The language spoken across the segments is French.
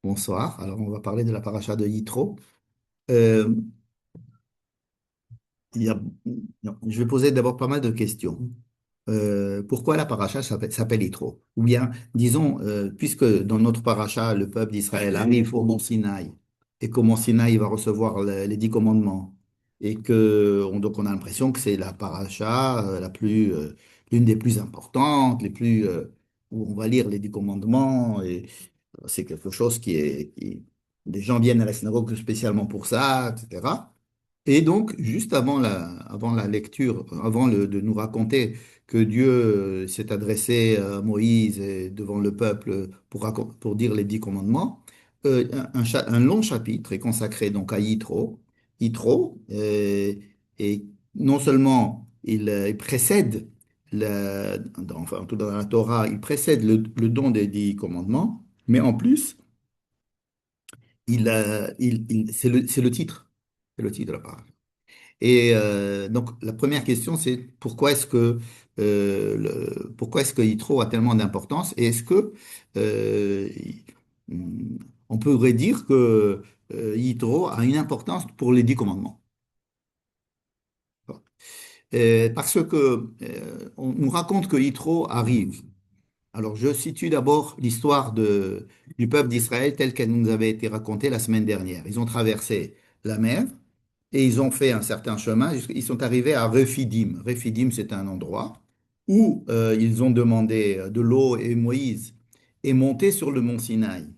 Bonsoir. Alors, on va parler de la paracha de Yitro. Euh, il y a- non, je vais poser d'abord pas mal de questions. Pourquoi la paracha s'appelle Yitro? Ou bien, disons, puisque dans notre paracha, le peuple d'Israël arrive au mont Sinaï, et qu'au mont Sinaï, il va recevoir les 10 commandements, et donc on a l'impression que c'est la paracha l'une des plus importantes, où on va lire les 10 commandements, et c'est quelque chose des gens viennent à la synagogue spécialement pour ça, etc. Et donc, juste avant la lecture, de nous raconter que Dieu s'est adressé à Moïse et devant le peuple pour dire les 10 commandements, un long chapitre est consacré donc à Yitro. Yitro, et non seulement il précède, enfin, en tout dans la Torah, il précède le don des 10 commandements, mais en plus, c'est le titre. C'est le titre de la parole. Et donc, la première question, c'est pourquoi est-ce que Yitro a tellement d'importance et est-ce que euh, il- on pourrait dire que Yitro a une importance pour les 10 commandements? Bon. Parce que on nous raconte que Yitro arrive. Alors, je situe d'abord l'histoire du peuple d'Israël telle qu'elle nous avait été racontée la semaine dernière. Ils ont traversé la mer. Et ils ont fait un certain chemin, ils sont arrivés à Rephidim. Rephidim, c'est un endroit où ils ont demandé de l'eau et Moïse est monté sur le mont Sinaï.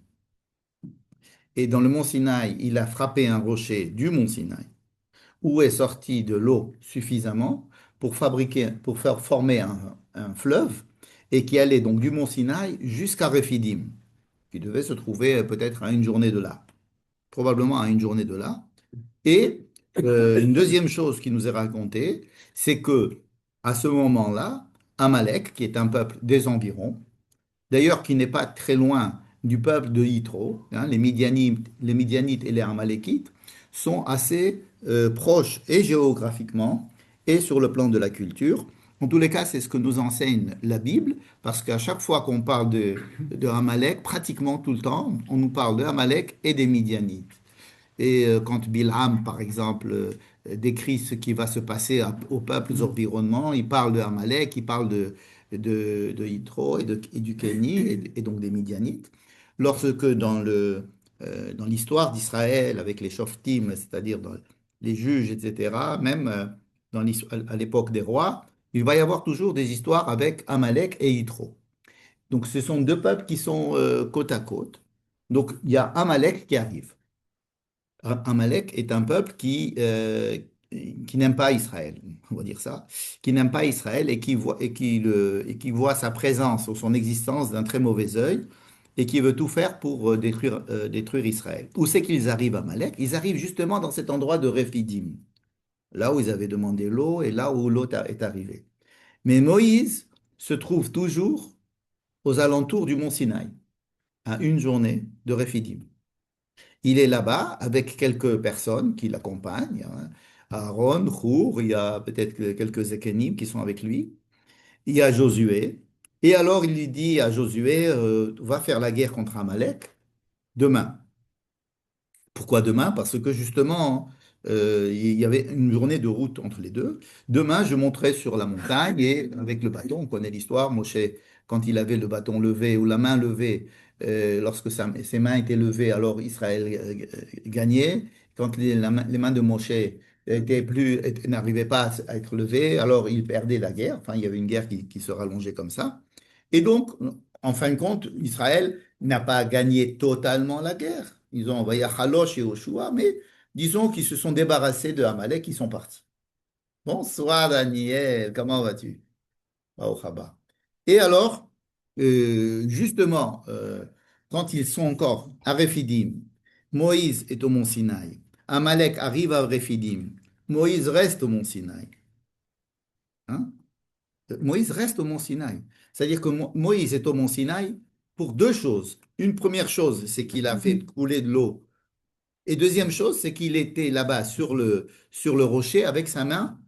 Et dans le mont Sinaï, il a frappé un rocher du mont Sinaï où est sortie de l'eau suffisamment pour faire former un fleuve et qui allait donc du mont Sinaï jusqu'à Rephidim, qui devait se trouver peut-être à une journée de là, probablement à une journée de là. Et une deuxième chose qui nous est racontée, c'est que à ce moment-là, Amalek, qui est un peuple des environs, d'ailleurs qui n'est pas très loin du peuple de Yitro, hein, les Midianites et les Amalékites, sont assez proches et géographiquement et sur le plan de la culture. En tous les cas, c'est ce que nous enseigne la Bible, parce qu'à chaque fois qu'on parle de Amalek, pratiquement tout le temps, on nous parle de Amalek et des Midianites. Et quand Bilham, par exemple, décrit ce qui va se passer aux peuples environnements, il parle de Amalek, il parle de Yitro et du Kéni, et donc des Midianites. Lorsque dans l'histoire d'Israël, avec les Shoftim, c'est-à-dire dans les juges, etc., même à l'époque des rois, il va y avoir toujours des histoires avec Amalek et Yitro. Donc ce sont deux peuples qui sont côte à côte. Donc il y a Amalek qui arrive. Amalek est un peuple qui n'aime pas Israël, on va dire ça, qui n'aime pas Israël et qui voit sa présence ou son existence d'un très mauvais œil et qui veut tout faire pour détruire Israël. Où c'est qu'ils arrivent, Amalek? Ils arrivent justement dans cet endroit de Rephidim, là où ils avaient demandé l'eau et là où est arrivée. Mais Moïse se trouve toujours aux alentours du mont Sinaï, à une journée de Rephidim. Il est là-bas avec quelques personnes qui l'accompagnent, hein. Aaron, Hur, il y a peut-être quelques Ékénim qui sont avec lui. Il y a Josué. Et alors il lui dit à Josué, va faire la guerre contre Amalek demain. Pourquoi demain? Parce que justement, il y avait une journée de route entre les deux. Demain, je monterai sur la montagne et avec le bâton, on connaît l'histoire, Moshe, quand il avait le bâton levé ou la main levée, lorsque ses mains étaient levées, alors Israël gagnait. Quand les mains de Moshe n'arrivaient pas à être levées, alors il perdait la guerre. Enfin, il y avait une guerre qui se rallongeait comme ça. Et donc, en fin de compte, Israël n'a pas gagné totalement la guerre. Ils ont envoyé Halosh et Oshua, mais disons qu'ils se sont débarrassés de Amalek, ils sont partis. Bonsoir Daniel, comment vas-tu? Baruch haba. Et alors, justement, quand ils sont encore à Rephidim, Moïse est au mont Sinaï. Amalek arrive à Rephidim. Moïse reste au mont Sinaï, hein. Moïse reste au mont Sinaï. C'est-à-dire que Moïse est au mont Sinaï pour deux choses. Une première chose, c'est qu'il a fait couler de l'eau. Et deuxième chose, c'est qu'il était là-bas sur le rocher avec sa main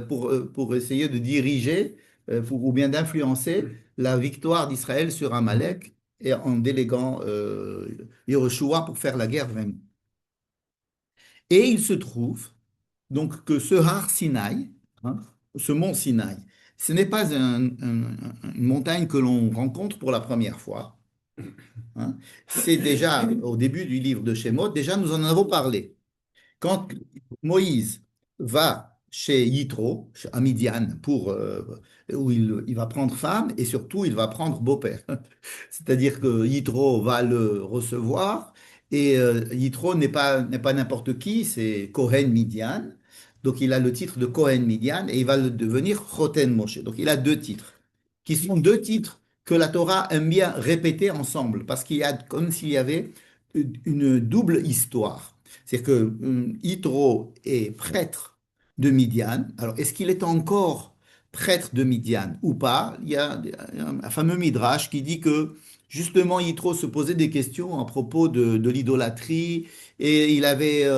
pour essayer de diriger ou bien d'influencer la victoire d'Israël sur Amalek et en déléguant Yehoshua pour faire la guerre vraiment. Et il se trouve donc que ce Har Sinaï, hein, ce mont Sinaï, ce n'est pas une montagne que l'on rencontre pour la première fois, hein. C'est déjà au début du livre de Shemot, déjà nous en avons parlé. Quand Moïse va chez Yitro, à Midian, où il va prendre femme et surtout il va prendre beau-père. C'est-à-dire que Yitro va le recevoir et Yitro n'est pas n'importe qui, c'est Kohen Midian. Donc il a le titre de Kohen Midian et il va le devenir Choten Moshe. Donc il a deux titres, qui sont deux titres que la Torah aime bien répéter ensemble parce qu'il y a comme s'il y avait une double histoire. C'est-à-dire que Yitro est prêtre de Midian. Alors, est-ce qu'il est encore prêtre de Midian ou pas? Il y a un fameux Midrash qui dit que justement Yitro se posait des questions à propos de l'idolâtrie et il avait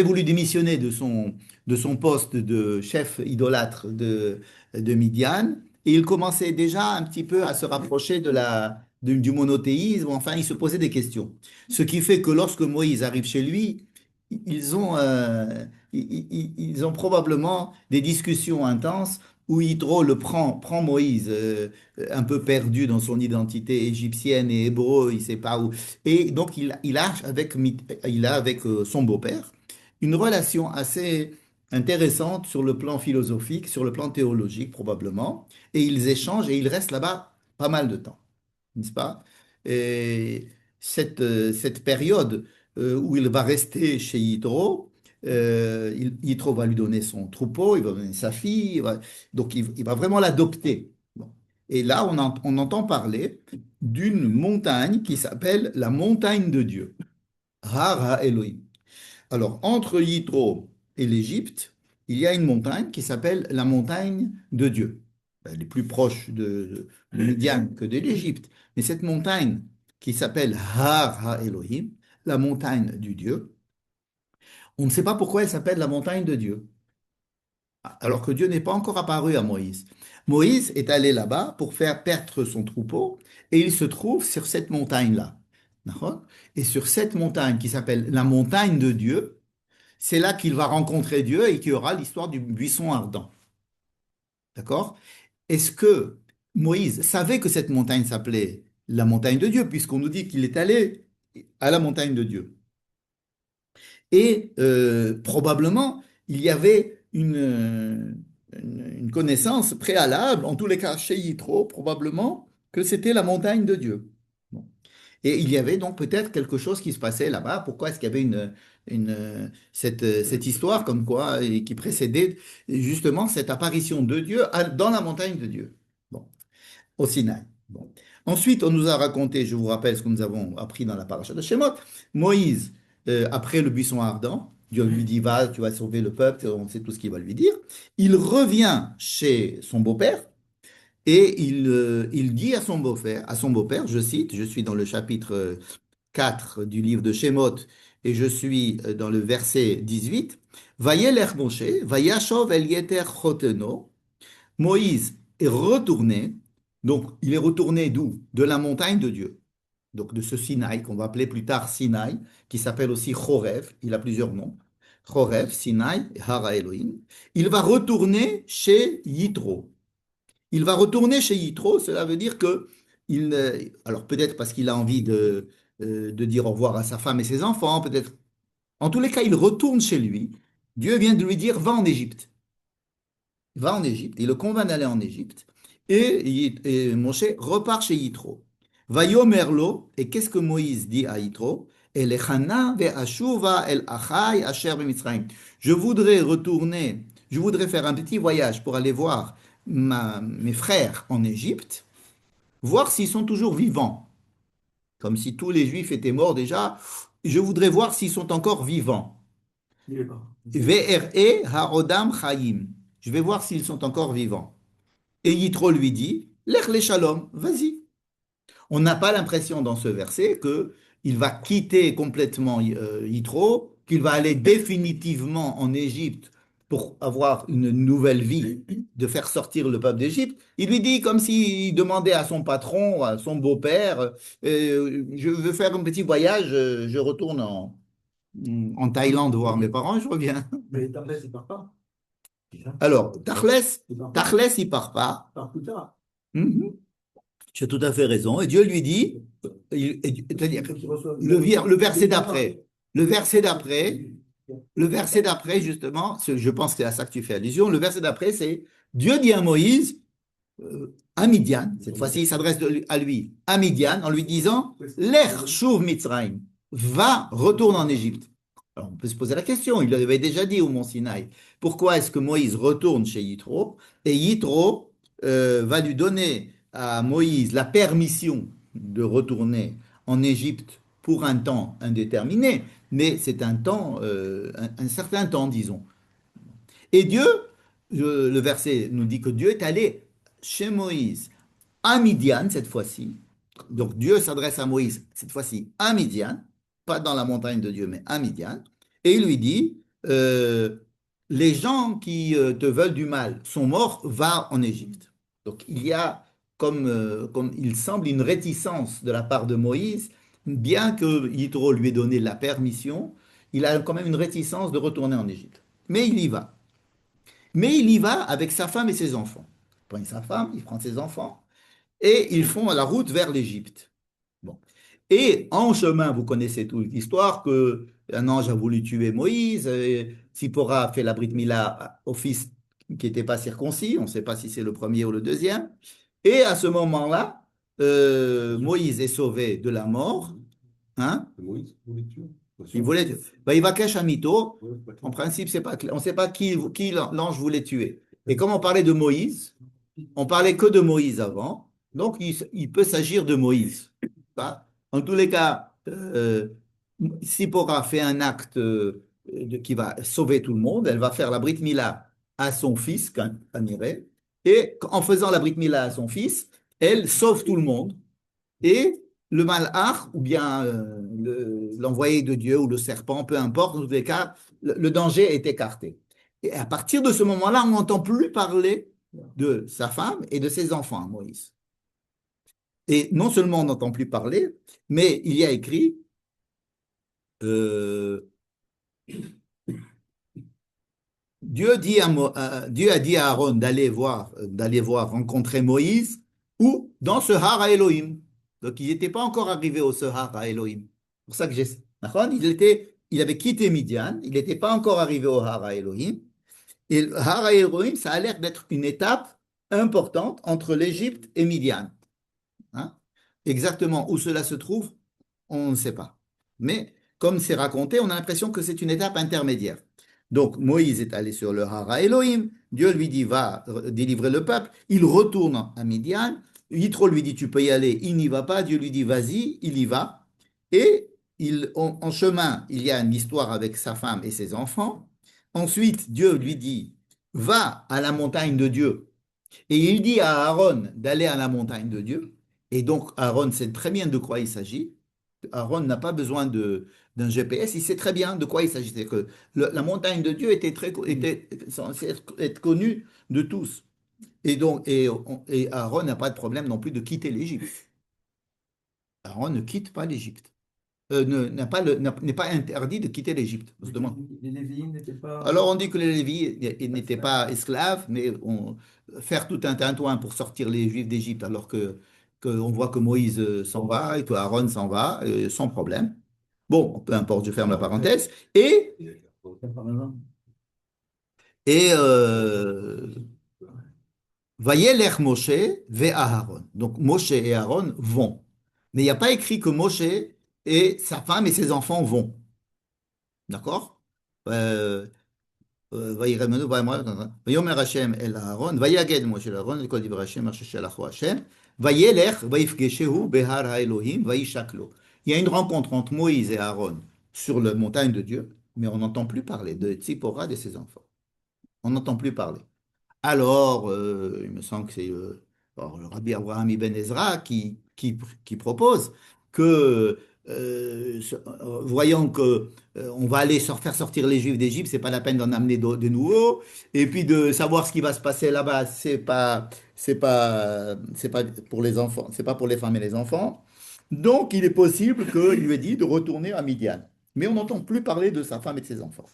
voulu démissionner de son poste de chef idolâtre de Midian et il commençait déjà un petit peu à se rapprocher du monothéisme. Enfin, il se posait des questions. Ce qui fait que lorsque Moïse arrive chez lui, ils ont, euh, ils ont probablement des discussions intenses où Yitro prend Moïse, un peu perdu dans son identité égyptienne et hébreu, il ne sait pas où. Et donc, il a avec son beau-père une relation assez intéressante sur le plan philosophique, sur le plan théologique probablement. Et ils échangent et ils restent là-bas pas mal de temps, n'est-ce pas? Et cette période où il va rester chez Yitro, Yitro va lui donner son troupeau, il va donner sa fille, donc il va vraiment l'adopter. Bon. Et là, on entend parler d'une montagne qui s'appelle la montagne de Dieu, Har Elohim. Alors, entre Yitro et l'Égypte, il y a une montagne qui s'appelle la montagne de Dieu. Elle est plus proche de Midian que de l'Égypte. Mais cette montagne qui s'appelle Har Ha-Elohim, la montagne du Dieu, on ne sait pas pourquoi elle s'appelle la montagne de Dieu, alors que Dieu n'est pas encore apparu à Moïse. Moïse est allé là-bas pour faire perdre son troupeau et il se trouve sur cette montagne-là. D'accord. Et sur cette montagne qui s'appelle la montagne de Dieu, c'est là qu'il va rencontrer Dieu et qu'il y aura l'histoire du buisson ardent. D'accord? Est-ce que Moïse savait que cette montagne s'appelait la montagne de Dieu, puisqu'on nous dit qu'il est allé à la montagne de Dieu? Et probablement, il y avait une connaissance préalable, en tous les cas chez Yitro, probablement, que c'était la montagne de Dieu. Bon. Et il y avait donc peut-être quelque chose qui se passait là-bas. Pourquoi est-ce qu'il y avait cette histoire comme quoi, et qui précédait justement cette apparition de Dieu dans la montagne de Dieu? Bon, au Sinaï. Bon. Ensuite, on nous a raconté, je vous rappelle ce que nous avons appris dans la paracha de Shemot, Moïse, après le buisson ardent, Dieu lui dit, va, tu vas sauver le peuple, on sait tout ce qu'il va lui dire. Il revient chez son beau-père, et il dit à son beau-père, je cite, je suis dans le chapitre 4 du livre de Shemot, et je suis dans le verset 18, Vayeler Moshe, Vayashov el yeter choteno, Moïse est retourné, donc il est retourné d'où? De la montagne de Dieu, donc de ce Sinaï, qu'on va appeler plus tard Sinaï, qui s'appelle aussi Chorev, il a plusieurs noms, Chorev, Sinaï et Hara Elohim. Il va retourner chez Yitro. Il va retourner chez Yitro, cela veut dire que, alors peut-être parce qu'il a envie de dire au revoir à sa femme et ses enfants, peut-être. En tous les cas, il retourne chez lui. Dieu vient de lui dire, va en Égypte. Va en Égypte. Il le convainc d'aller en Égypte. Et Moshe repart chez Yitro. Va yomerlo, et qu'est-ce que Moïse dit à Yitro? Elechana ve'ashuva el achai asher b'Mitzrayim. Je voudrais retourner, je voudrais faire un petit voyage pour aller voir mes frères en Égypte, voir s'ils sont toujours vivants. Comme si tous les Juifs étaient morts déjà, je voudrais voir s'ils sont encore vivants. Ve'er'e ha'odam chayim. Je vais voir s'ils sont encore vivants. Et Yitro lui dit, Lech le shalom, vas-y. On n'a pas l'impression dans ce verset que il va quitter complètement Yitro, qu'il va aller définitivement en Égypte pour avoir une nouvelle vie, de faire sortir le peuple d'Égypte, il lui dit comme s'il demandait à son patron, à son beau-père, je veux faire un petit voyage, je retourne en Thaïlande voir mes parents, je reviens. Mais Tarbès, il part pas. C'est ça. Alors, Il part pas. Tachlès, il part pas. Il part plus tard. Mhm. Tu as tout à fait raison. Et Dieu lui dit, c'est-à-dire, Il faut qu'il reçoive le verset le contrat. d'après, le verset d'après, le verset d'après, justement, je pense que c'est à ça que tu fais allusion, le verset d'après, c'est Dieu dit à Moïse, à Midian, cette fois-ci, il s'adresse à lui, à Midian, en lui disant, L'er shuv Mitzrayim, va, retourne en Égypte. Alors, on peut se poser la question, il l'avait déjà dit au mont Sinaï. Pourquoi est-ce que Moïse retourne chez Yitro et Yitro va lui donner à Moïse la permission de retourner en Égypte pour un temps indéterminé, mais c'est un temps, un certain temps, disons. Et Dieu, le verset nous dit que Dieu est allé chez Moïse à Midian cette fois-ci. Donc Dieu s'adresse à Moïse cette fois-ci à Midian, pas dans la montagne de Dieu, mais à Midian, et il lui dit, les gens qui te veulent du mal sont morts, va en Égypte. Donc il y a, comme il semble, une réticence de la part de Moïse, bien que Yitro lui ait donné la permission, il a quand même une réticence de retourner en Égypte. Mais il y va. Mais il y va avec sa femme et ses enfants. Il prend sa femme, il prend ses enfants, et ils font la route vers l'Égypte. Bon. Et en chemin, vous connaissez toute l'histoire que un ange a voulu tuer Moïse, Tsipora a fait la Brit Mila au fils qui n'était pas circoncis, on ne sait pas si c'est le premier ou le deuxième. Et à ce moment-là, Moïse est sauvé de la mort. Hein? Moïse, vous voulez tuer? Il voulait, ben, il va cacher un mytho. En principe, c'est pas clair. On ne sait pas qui l'ange voulait tuer. Et comme on parlait de Moïse, on parlait que de Moïse avant, donc il peut s'agir de Moïse. Hein. En tous les cas, Sipora fait un acte qui va sauver tout le monde. Elle va faire la Brit Mila à son fils, Caniré, et en faisant la Brit Mila à son fils, elle sauve tout le monde. Et le malach, ou bien l'envoyé de Dieu, ou le serpent, peu importe, dans tous les cas, le danger est écarté. Et à partir de ce moment-là, on n'entend plus parler de sa femme et de ses enfants, Moïse. Et non seulement on n'entend plus parler, mais il y a écrit, euh, Dieu a dit à Aaron d'aller voir rencontrer Moïse, ou dans ce Har à Elohim. Donc il n'était pas encore arrivé au Sahar à Elohim. C'est pour ça que j'ai. D'accord. Il avait quitté Midian, il n'était pas encore arrivé au Har à Elohim. Et le Har à Elohim, ça a l'air d'être une étape importante entre l'Égypte et Midian. Hein. Exactement où cela se trouve, on ne sait pas. Mais comme c'est raconté, on a l'impression que c'est une étape intermédiaire. Donc Moïse est allé sur le Hara Elohim, Dieu lui dit va délivrer le peuple, il retourne à Midian, Yitro lui dit tu peux y aller, il n'y va pas, Dieu lui dit vas-y, il y va. Et en chemin, il y a une histoire avec sa femme et ses enfants. Ensuite, Dieu lui dit va à la montagne de Dieu. Et il dit à Aaron d'aller à la montagne de Dieu. Et donc Aaron sait très bien de quoi il s'agit. Aaron n'a pas besoin d'un GPS, il sait très bien de quoi il s'agit. C'est que la montagne de Dieu était censée être connue de tous. Et donc, et Aaron n'a pas de problème non plus de quitter l'Égypte. Aaron ne quitte pas l'Égypte. N'est pas interdit de quitter l'Égypte. On se demande. Les Lévites n'étaient Alors pas. on dit que les Lévis n'étaient pas esclaves, mais faire tout un tintouin pour sortir les Juifs d'Égypte alors on voit que Moïse s'en va et que Aaron s'en va, sans problème. Bon, peu importe, je ferme la parenthèse. Et voyez l'air Moshe ve Aaron. Donc Moshe et Aaron vont. Mais il n'y a pas écrit que Moshe et sa femme et ses enfants vont. D'accord? וירמנו ויאמר השם אל אהרון ויגד משה לאהרון לכל דברי השם אשר שלחו השם וילך ויפגשהו בהר האלוהים וישק לו. Il y a une rencontre entre Moïse et Aaron sur la montagne de Dieu, mais on n'entend plus parler de Tzipora et de ses enfants. On n'entend plus parler. Alors, il me semble que c'est le Rabbi Abraham Ibn Ezra qui propose que voyant que on va aller faire sortir les Juifs d'Égypte, c'est pas la peine d'en amener de nouveaux. Et puis de savoir ce qui va se passer là-bas, c'est pas pour les enfants, c'est pas pour les femmes et les enfants. Donc, il est possible qu'il lui ait dit de retourner à Midian. Mais on n'entend plus parler de sa femme et de ses enfants.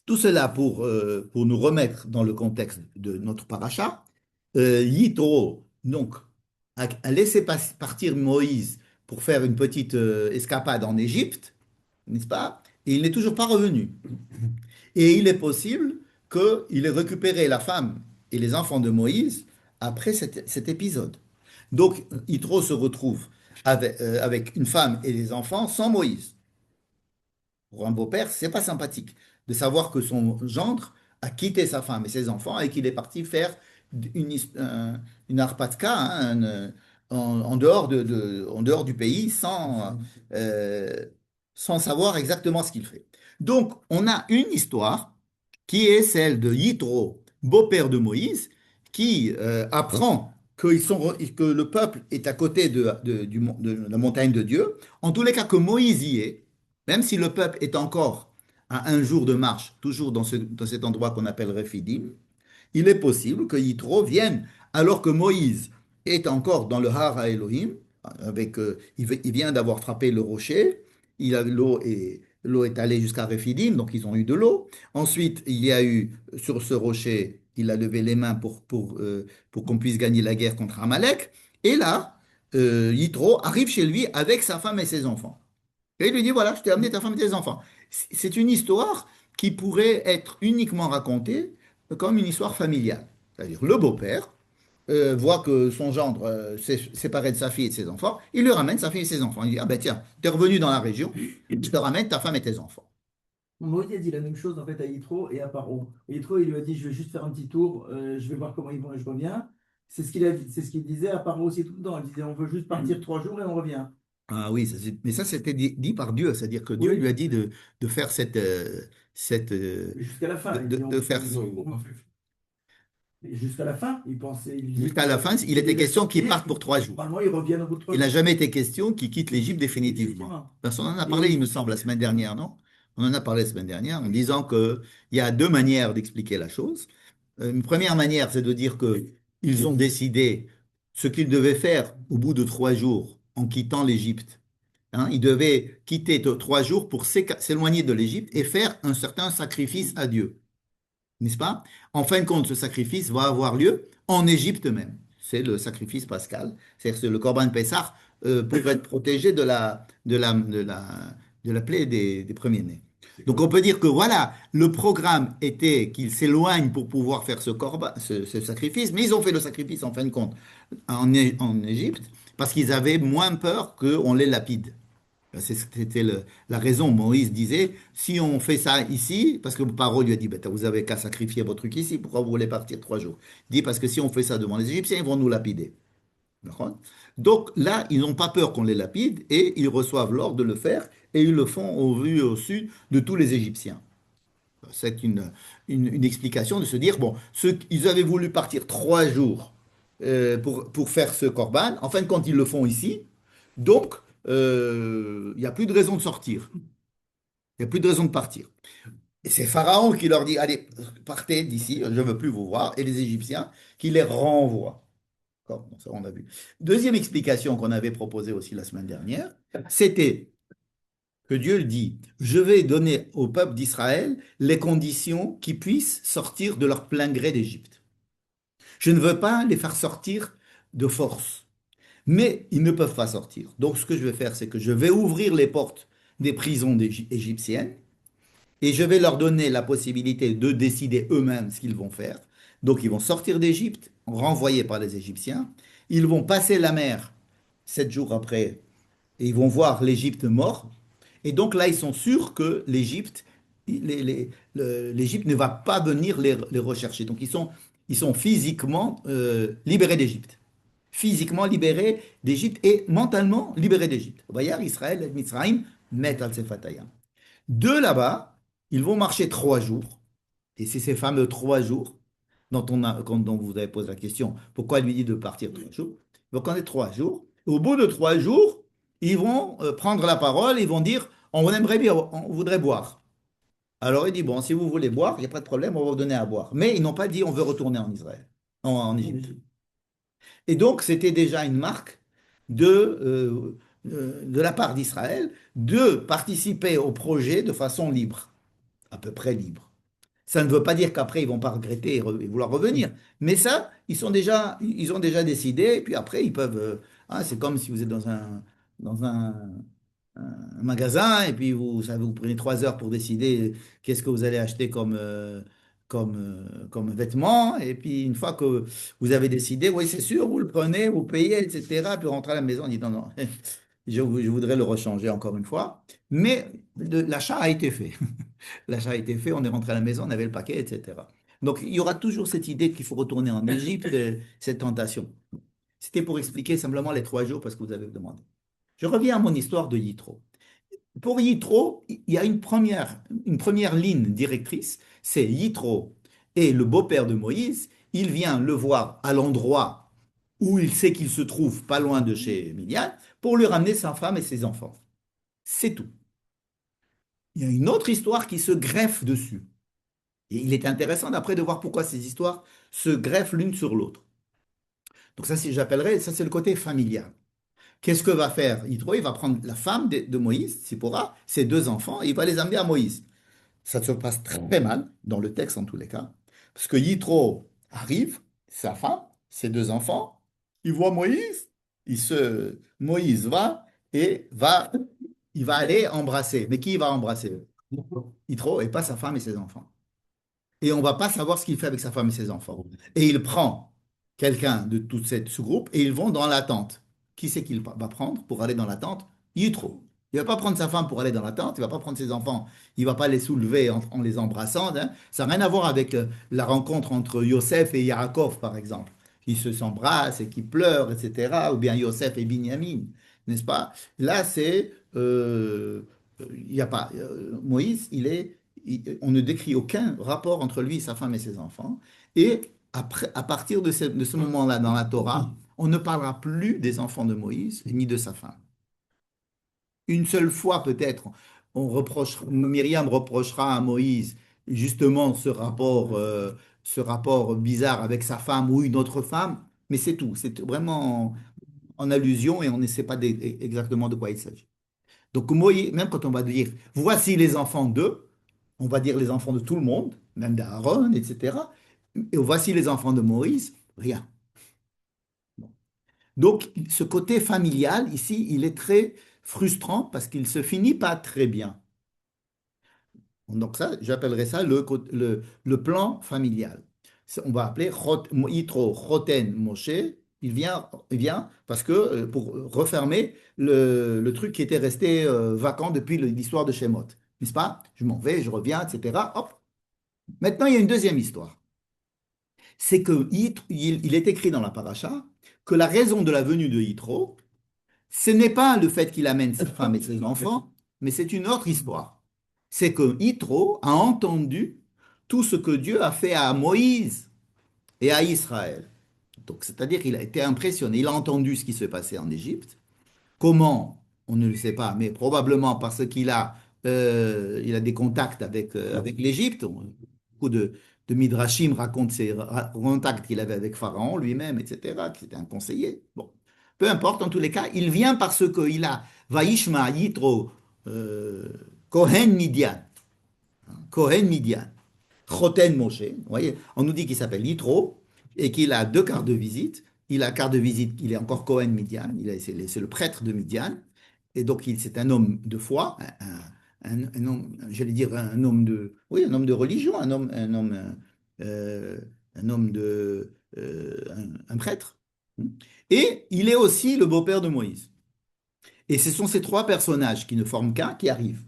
Tout cela pour nous remettre dans le contexte de notre paracha. Yitro, donc, a laissé partir Moïse pour faire une petite escapade en Égypte, n'est-ce pas? Et il n'est toujours pas revenu. Et il est possible qu'il ait récupéré la femme et les enfants de Moïse après cet épisode. Donc, Yitro se retrouve avec une femme et des enfants sans Moïse. Pour un beau-père, c'est pas sympathique de savoir que son gendre a quitté sa femme et ses enfants et qu'il est parti faire une harpatka, hein, en dehors en dehors du pays euh, sans savoir exactement ce qu'il fait. Donc, on a une histoire qui est celle de Yitro, beau-père de Moïse, qui apprend que le peuple est à côté de la montagne de Dieu. En tous les cas, que Moïse y est, même si le peuple est encore à un jour de marche, toujours dans cet endroit qu'on appelle Rephidim, il est possible que Yitro vienne alors que Moïse est encore dans le Har à Elohim, il vient d'avoir frappé le rocher, l'eau est allée jusqu'à Rephidim, donc ils ont eu de l'eau. Ensuite, il y a eu sur ce rocher, il a levé les mains pour qu'on puisse gagner la guerre contre Amalek. Et là, Yitro arrive chez lui avec sa femme et ses enfants. Et il lui dit, voilà, je t'ai amené ta femme et tes enfants. C'est une histoire qui pourrait être uniquement racontée comme une histoire familiale. C'est-à-dire, le beau-père voit que son gendre s'est séparé de sa fille et de ses enfants, il lui ramène sa fille et ses enfants. Il dit, ah ben tiens, t'es revenu dans la région, je te ramène ta femme et tes enfants. Moïse a dit la même chose en fait à Yitro et à Paro. Et Yitro, il lui a dit, je vais juste faire un petit tour, je vais voir comment ils vont et je reviens. C'est ce qu'il disait à Paro aussi tout le temps. Il disait, on veut juste partir 3 jours et on revient. Ah oui, mais ça c'était dit par Dieu, c'est-à-dire que Dieu lui Oui, a dit de faire cette jusqu'à la fin. Il dit, de faire et jusqu'à la fin, il pensait, il disait jusqu'à la fin, il qu'il était devait question qu'il sortir, parte puis pour 3 jours. normalement, ils reviennent au bout de trois Il n'a jours. jamais été question qu'il quitte l'Égypte définitivement. Effectivement. Parce qu'on en a parlé, il me Et semble, la semaine dernière, non? On en a parlé la semaine dernière en disant qu'il y a deux manières d'expliquer la chose. Une première manière, c'est de dire qu'ils ont décidé ce qu'ils devaient faire au bout de 3 jours en quittant l'Égypte. Hein, ils devaient quitter 3 jours pour s'éloigner de l'Égypte et faire un certain sacrifice à Dieu, n'est-ce pas? En fin de compte, ce sacrifice va avoir lieu en Égypte même. C'est le sacrifice pascal, c'est-à-dire que le Corban Pessah pour être protégé de la plaie des premiers-nés. Donc on peut dire que voilà, le programme était qu'ils s'éloignent pour pouvoir faire ce sacrifice, mais ils ont fait le sacrifice en fin de compte en Égypte parce qu'ils avaient moins peur qu'on les lapide. C'était la raison. Moïse disait, si on fait ça ici, parce que Paro lui a dit, ben, vous avez qu'à sacrifier votre truc ici, pourquoi vous voulez partir 3 jours? Il dit, parce que si on fait ça devant les Égyptiens, ils vont nous lapider. D'accord. Donc là, ils n'ont pas peur qu'on les lapide et ils reçoivent l'ordre de le faire et ils le font au vu et au su de tous les Égyptiens. C'est une explication de se dire, bon, ils avaient voulu partir 3 jours pour faire ce corban. En fin de compte, ils le font ici. Donc, il n'y a plus de raison de sortir. Il n'y a plus de raison de partir. Et c'est Pharaon qui leur dit, allez, partez d'ici, je ne veux plus vous voir. Et les Égyptiens qui les renvoient. D'accord. Bon, ça, on a vu. Deuxième explication qu'on avait proposée aussi la semaine dernière, c'était que Dieu dit, je vais donner au peuple d'Israël les conditions qui puissent sortir de leur plein gré d'Égypte. Je ne veux pas les faire sortir de force, mais ils ne peuvent pas sortir. Donc ce que je vais faire, c'est que je vais ouvrir les portes des prisons égyptiennes et je vais leur donner la possibilité de décider eux-mêmes ce qu'ils vont faire. Donc ils vont sortir d'Égypte, renvoyés par les Égyptiens. Ils vont passer la mer 7 jours après et ils vont voir l'Égypte mort. Et donc là, ils sont sûrs que l'Égypte ne va pas venir les rechercher. Donc ils sont physiquement libérés d'Égypte. Physiquement libérés d'Égypte et mentalement libérés d'Égypte. Vayar Israël et Mitzrayim met al Sefatayam. De là-bas, ils vont marcher 3 jours. Et c'est ces fameux 3 jours dont vous avez posé la question, pourquoi il lui dit de partir 3 jours? Donc on est 3 jours. Au bout de 3 jours, ils vont prendre la parole, ils vont dire, on aimerait bien, on voudrait boire. Alors il dit, bon, si vous voulez boire, il n'y a pas de problème, on va vous donner à boire. Mais ils n'ont pas dit, on veut retourner en Israël, en En Égypte. Égypte. Et donc, c'était déjà une marque de la part d'Israël de participer au projet de façon libre, à peu près libre. Ça ne veut pas dire qu'après, ils vont pas regretter et vouloir revenir. Mais ça, ils ont déjà décidé, et puis après, ils peuvent. C'est comme si vous êtes dans un magasin et puis vous prenez 3 heures pour décider qu'est-ce que vous allez acheter comme vêtement. Et puis une fois que vous avez décidé, oui, c'est sûr, vous le prenez, vous payez, etc. Puis rentrez à la maison, on dit non, non, je voudrais le rechanger encore une fois. Mais l'achat a été fait. L'achat a été fait, on est rentré à la maison, on avait le paquet, etc. Donc il y aura toujours cette idée qu'il faut retourner en Égypte, cette tentation. C'était pour expliquer simplement les 3 jours parce que vous avez demandé. Je reviens à mon histoire de Yitro. Pour Yitro, il y a une première ligne directrice, c'est Yitro et le beau-père de Moïse. Il vient le voir à l'endroit où il sait qu'il se trouve, pas loin de chez Midian, pour lui ramener sa femme et ses enfants. C'est tout. Il y a une autre histoire qui se greffe dessus. Et il est intéressant d'après de voir pourquoi ces histoires se greffent l'une sur l'autre. Donc ça, j'appellerais, ça c'est le côté familial. Qu'est-ce que va faire Yitro? Il va prendre la femme de Moïse, Sipora, ses 2 enfants, et il va les amener à Moïse. Ça se passe très mal, dans le texte en tous les cas, parce que Yitro arrive, sa femme, ses 2 enfants, il voit Moïse, Moïse va et il va aller embrasser. Mais qui il va embrasser? Yitro et pas sa femme et ses enfants. Et on ne va pas savoir ce qu'il fait avec sa femme et ses enfants. Et il prend quelqu'un de tout ce groupe et ils vont dans la tente. Qui c'est qu'il va prendre pour aller dans la tente? Yitro. Il ne va pas prendre sa femme pour aller dans la tente, il ne va pas prendre ses enfants, il ne va pas les soulever en les embrassant, hein. Ça n'a rien à voir avec la rencontre entre Yosef et Yaakov, par exemple. Ils s'embrassent et qui pleurent, etc. Ou bien Yosef et Binyamin, n'est-ce pas? Là, il y a pas. Moïse, on ne décrit aucun rapport entre lui, sa femme et ses enfants. Et après, à partir de ce moment-là dans la Torah, on ne parlera plus des enfants de Moïse ni de sa femme. Une seule fois peut-être, Myriam reprochera à Moïse justement ce rapport bizarre avec sa femme ou une autre femme, mais c'est tout. C'est vraiment en allusion et on ne sait pas exactement de quoi il s'agit. Donc, Moïse, même quand on va dire voici les enfants d'eux, on va dire les enfants de tout le monde, même d'Aaron, etc. Et voici les enfants de Moïse, rien. Donc, ce côté familial, ici, il est très frustrant parce qu'il se finit pas très bien. Donc, ça, j'appellerais ça le plan familial. On va appeler Yitro Choten Moshe. Il vient parce que pour refermer le truc qui était resté vacant depuis l'histoire de Shemot. N'est-ce pas? Je m'en vais, je reviens, etc. Hop. Maintenant, il y a une deuxième histoire. C'est que il est écrit dans la paracha que la raison de la venue de Yitro, ce n'est pas le fait qu'il amène sa femme et ses enfants, mais c'est une autre histoire. C'est que Yitro a entendu tout ce que Dieu a fait à Moïse et à Israël. Donc, c'est-à-dire qu'il a été impressionné. Il a entendu ce qui se passait en Égypte. Comment? On ne le sait pas, mais probablement parce il a des contacts avec l'Égypte. Beaucoup de Midrashim racontent ces contacts qu'il avait avec Pharaon lui-même, etc., qui était un conseiller. Bon, peu importe, en tous les cas, il vient parce qu'il a Vaishma Yitro euh, Kohen Midian. Kohen Midian. Choten Moshe. Vous voyez, on nous dit qu'il s'appelle Yitro et qu'il a 2 cartes de visite. Il a carte de visite, il est encore Cohen Midian, c'est le prêtre de Midian. Et donc, c'est un homme de foi, un homme, j'allais dire un homme oui, un homme de religion, euh, un homme un prêtre. Et il est aussi le beau-père de Moïse. Et ce sont ces 3 personnages qui ne forment qu'un qui arrivent.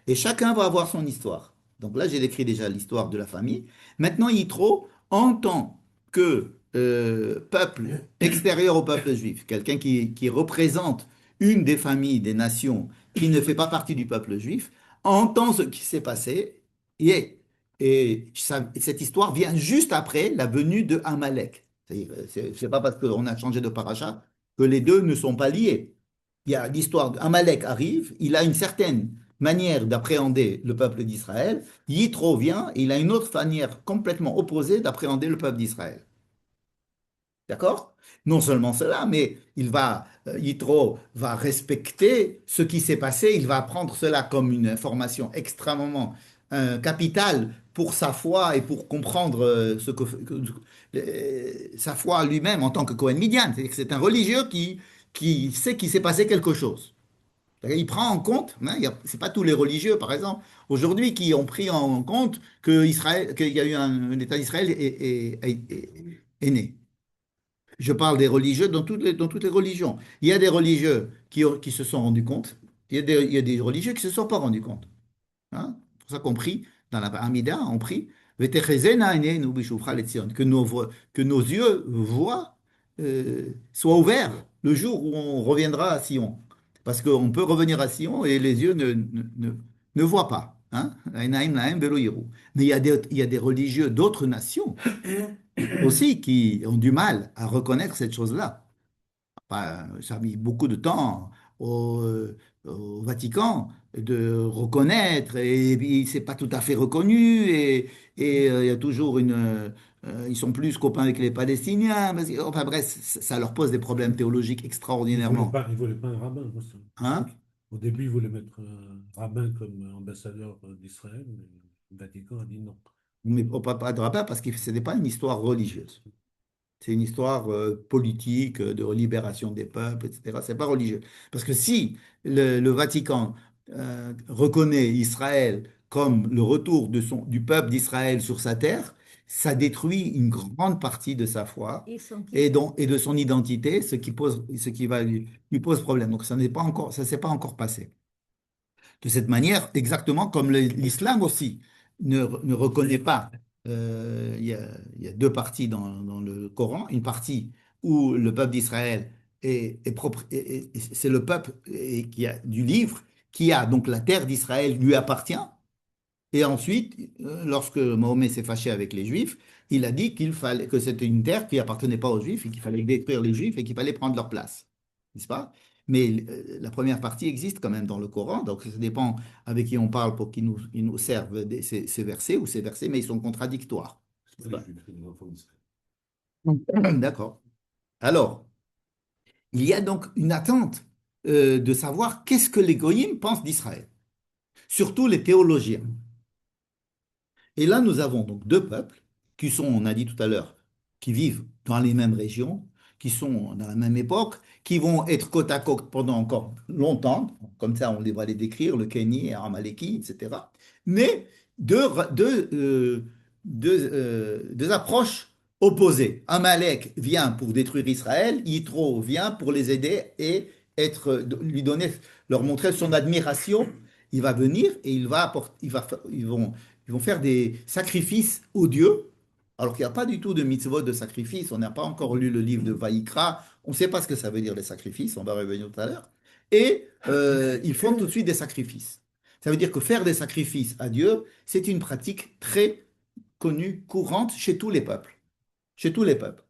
Et chacun va avoir son histoire. Donc là, j'ai décrit déjà l'histoire de la famille. Maintenant, Yitro, en tant que peuple extérieur au peuple juif, quelqu'un qui représente une des familles, des nations, qui ne fait pas partie du peuple juif, entend ce qui s'est passé cette histoire vient juste après la venue de Amalek. C'est pas parce qu'on a changé de paracha que les deux ne sont pas liés. il y a l'histoire d'Amalek arrive, il a une certaine manière d'appréhender le peuple d'Israël. Yitro vient, et il a une autre manière complètement opposée d'appréhender le peuple d'Israël. D'accord? Non seulement cela, mais Yitro va respecter ce qui s'est passé, il va prendre cela comme une information extrêmement capitale pour sa foi et pour comprendre sa foi lui-même en tant que Cohen Midian. C'est-à-dire que c'est un religieux qui sait qu'il s'est passé quelque chose. Il prend en compte, hein, c'est pas tous les religieux, par exemple, aujourd'hui, qui ont pris en compte qu'il y a eu un État d'Israël est né. Je parle des religieux dans toutes les religions. Il y a des religieux qui se sont rendus compte, il y a des religieux qui ne se sont pas rendus compte. Hein. C'est pour ça qu'on prie, dans la Hamida, on prie, V'techezena einenu b'shuvcha leTzion, que nos yeux voient, soient ouverts le jour où on reviendra à Sion. Parce qu'on peut revenir à Sion et les yeux ne voient pas. Hein. Einaim lahem velo yiru. Mais il y a des religieux d'autres nations aussi qui ont du mal à reconnaître cette chose-là. Ça a mis beaucoup de temps au Vatican de reconnaître, et puis c'est pas tout à fait reconnu, et il y a toujours ils sont plus copains avec les Palestiniens, enfin bref, ça leur pose des problèmes théologiques extraordinairement. Ils voulaient pas un rabbin, moi, c'est ça Hein? au début, ils voulaient mettre un rabbin comme ambassadeur d'Israël, mais le Vatican a dit non. Mais pas de rabbin parce que ce n'est pas une histoire religieuse. C'est une histoire politique, de libération des peuples, etc. C'est pas religieux. Parce que si le Vatican reconnaît Israël comme le retour du peuple d'Israël sur sa terre, ça détruit une grande partie de sa foi et de son identité, ce qui va lui pose problème. Donc ça s'est pas encore passé. De cette manière, exactement comme l'islam aussi ne reconnaît pas. Il y a deux parties dans le Coran. Une partie où le peuple d'Israël est propre, c'est le peuple qui a du livre, qui a donc la terre d'Israël lui appartient. Et ensuite, lorsque Mahomet s'est fâché avec les Juifs, il a dit que c'était une terre qui appartenait pas aux Juifs et qu'il fallait détruire les Juifs et qu'il fallait prendre leur place. N'est-ce pas? Mais la première partie existe quand même dans le Coran, donc ça dépend avec qui on parle pour qu'ils ils nous servent ces versets ou ces versets, mais ils sont contradictoires. Les N'est-ce Juifs, les enfants d'Israël. pas? D'accord. Alors, il y a donc une attente de savoir qu'est-ce que les goyim pensent d'Israël, surtout les théologiens. Et là, nous avons donc deux peuples qui sont, on a dit tout à l'heure, qui vivent dans les mêmes régions, qui sont dans la même époque, qui vont être côte à côte pendant encore longtemps, comme ça on va les décrire, le Kéni, Amaleki, etc. Mais deux approches opposées. Amalek vient pour détruire Israël, Yitro vient pour les aider et lui donner, leur montrer son admiration. Il va venir et ils vont faire des sacrifices aux dieux, alors qu'il n'y a pas du tout de mitzvot de sacrifice. On n'a pas encore lu le livre de Vaïkra. On ne sait pas ce que ça veut dire les sacrifices. On va revenir tout à l'heure. Et ils font tout de suite des sacrifices. Ça veut dire que faire des sacrifices à Dieu, c'est une pratique très connue, courante chez tous les peuples. Chez tous les peuples.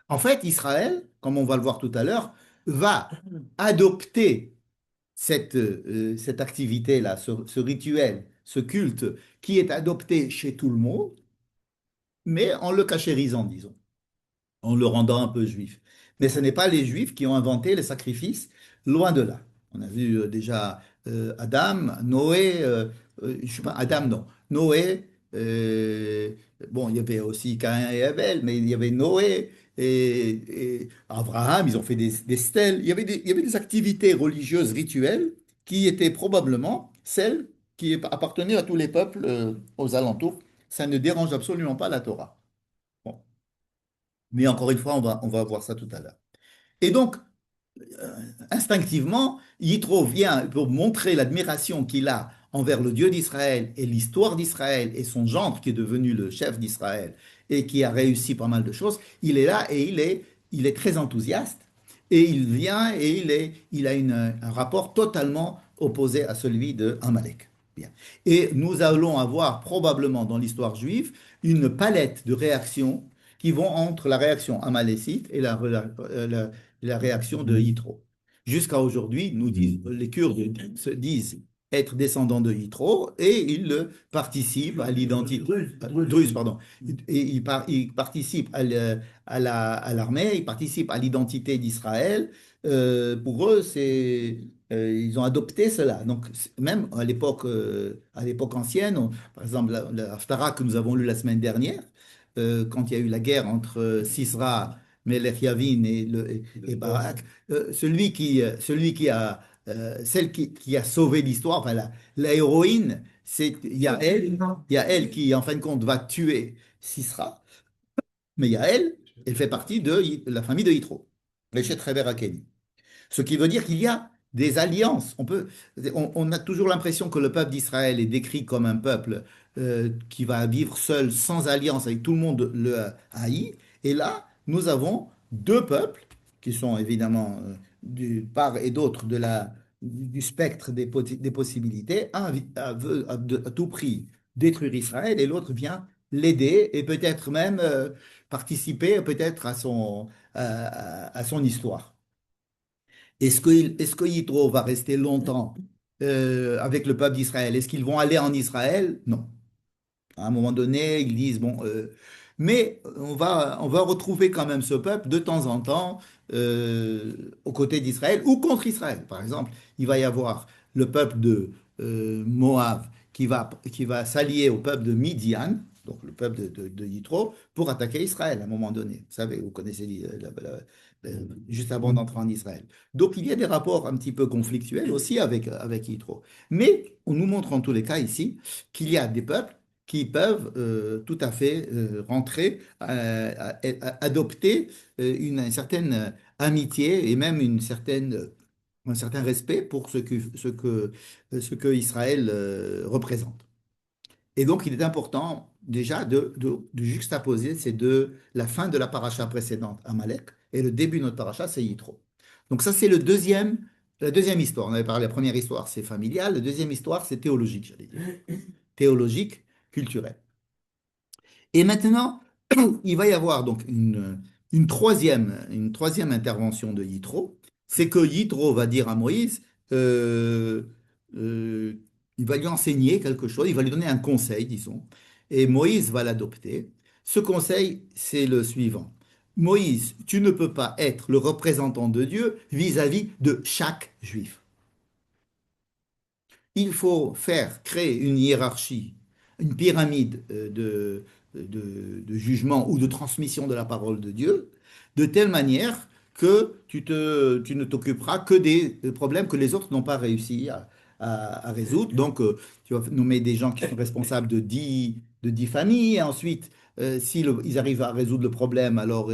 En fait, Israël, comme on va le voir tout à l'heure, va adopter cette activité-là, ce rituel, ce culte qui est adopté chez tout le monde, mais en le cachérisant, disons, en le rendant un peu juif. Mais ce n'est pas les juifs qui ont inventé les sacrifices, loin de là. On a vu déjà Adam, Noé, je sais pas, Adam non, Noé, bon, il y avait aussi Caïn et Abel, mais il y avait Noé et Abraham, ils ont fait des stèles. Il y avait des activités religieuses rituelles qui étaient probablement celles qui appartenaient à tous les peuples aux alentours. Ça ne dérange absolument pas la Torah. Bon. Mais encore une fois, on va voir ça tout à l'heure. Et donc, instinctivement, Yitro vient pour montrer l'admiration qu'il a envers le Dieu d'Israël et l'histoire d'Israël et son gendre qui est devenu le chef d'Israël et qui a réussi pas mal de choses. Il est là et il est très enthousiaste et il vient et il a un rapport totalement opposé à celui de Amalek. Bien. Et nous allons avoir probablement dans l'histoire juive une palette de réactions qui vont entre la réaction amalécite et la réaction de Yitro. Jusqu'à aujourd'hui, nous disent, les Kurdes se disent être descendants de Yitro et ils participent à l'identité. Druzes, pardon. Et ils participent à l'armée, ils participent à l'identité d'Israël. Pour eux, ils ont adopté cela. Donc, même à l'époque ancienne, par exemple, la Haftara que nous avons lu la semaine dernière, quand il y a eu la guerre entre Sisra, Melech Yavin et Barak, celle qui a sauvé l'histoire, enfin, la héroïne, il y a elle qui, en fin de compte, va tuer Sisra, mais il y a elle, elle fait partie de la famille de Yitro, les Shereber Akeni. Ce qui veut dire qu'il y a des alliances. On a toujours l'impression que le peuple d'Israël est décrit comme un peuple qui va vivre seul, sans alliance, avec tout le monde le haït. Et là, nous avons deux peuples qui sont évidemment du part et d'autre du spectre des possibilités. Veut à tout prix détruire Israël et l'autre vient l'aider et peut-être même participer peut-être à son histoire. Est-ce que Yitro va rester longtemps avec le peuple d'Israël? Est-ce qu'ils vont aller en Israël? Non. À un moment donné, ils disent, bon, mais on va retrouver quand même ce peuple de temps en temps aux côtés d'Israël ou contre Israël. Par exemple, il va y avoir le peuple de Moab qui va s'allier au peuple de Midian, donc le peuple de Yitro, pour attaquer Israël à un moment donné. Vous savez, vous connaissez juste avant d'entrer en Israël. Donc il y a des rapports un petit peu conflictuels aussi avec Yitro. Mais on nous montre en tous les cas ici qu'il y a des peuples qui peuvent tout à fait rentrer, adopter une certaine amitié et même un certain respect pour ce que Israël représente. Et donc, il est important déjà de juxtaposer la fin de la paracha précédente, Amalek, et le début de notre paracha, c'est Yitro. Donc ça, c'est la deuxième histoire. On avait parlé, la première histoire, c'est familial, la deuxième histoire, c'est théologique, j'allais dire. Théologique, culturelle. Et maintenant, il va y avoir donc une troisième intervention de Yitro. C'est que Yitro va dire à Moïse, euh, euh, il va lui enseigner quelque chose, il va lui donner un conseil, disons, et Moïse va l'adopter. Ce conseil, c'est le suivant. Moïse, tu ne peux pas être le représentant de Dieu vis-à-vis de chaque juif. Il faut créer une hiérarchie, une pyramide de jugement ou de transmission de la parole de Dieu, de telle manière que tu ne t'occuperas que des problèmes que les autres n'ont pas réussi à résoudre. Donc, tu vas nommer des gens qui sont responsables de 10 familles, et ensuite, si ils arrivent à résoudre le problème, alors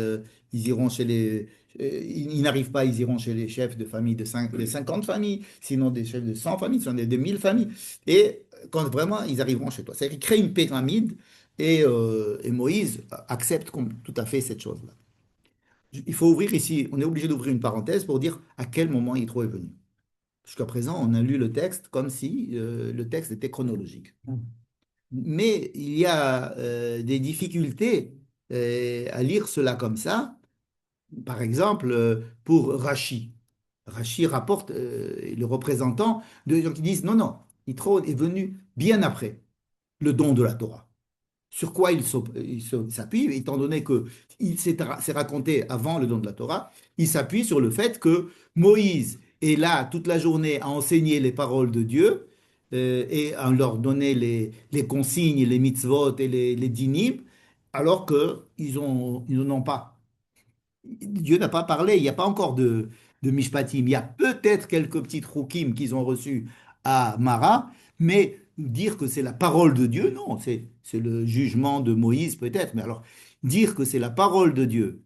ils iront chez ils n'arrivent pas, ils iront chez les chefs de famille de 50 familles, sinon des chefs de 100 familles, sinon de 1000 familles. Et quand vraiment ils arriveront chez toi, c'est-à-dire qu'ils créent une pyramide et Moïse accepte tout à fait cette chose-là. Il faut ouvrir ici, on est obligé d'ouvrir une parenthèse pour dire à quel moment Yitro est venu. Jusqu'à présent, on a lu le texte comme si le texte était chronologique. Mais il y a des difficultés à lire cela comme ça. Par exemple, pour Rachi. Rachi rapporte le représentant de gens qui disent non, non, Yitro est venu bien après le don de la Torah. Sur quoi il s'appuie, étant donné que c'est raconté avant le don de la Torah, il s'appuie sur le fait que Moïse est là toute la journée à enseigner les paroles de Dieu et à leur donner les consignes, les mitzvot et les dinim, alors ils n'en ont pas. Dieu n'a pas parlé, il n'y a pas encore de Mishpatim. Il y a peut-être quelques petites roukim qu'ils ont reçus à Mara, mais dire que c'est la parole de Dieu, non, c'est le jugement de Moïse peut-être. Mais alors, dire que c'est la parole de Dieu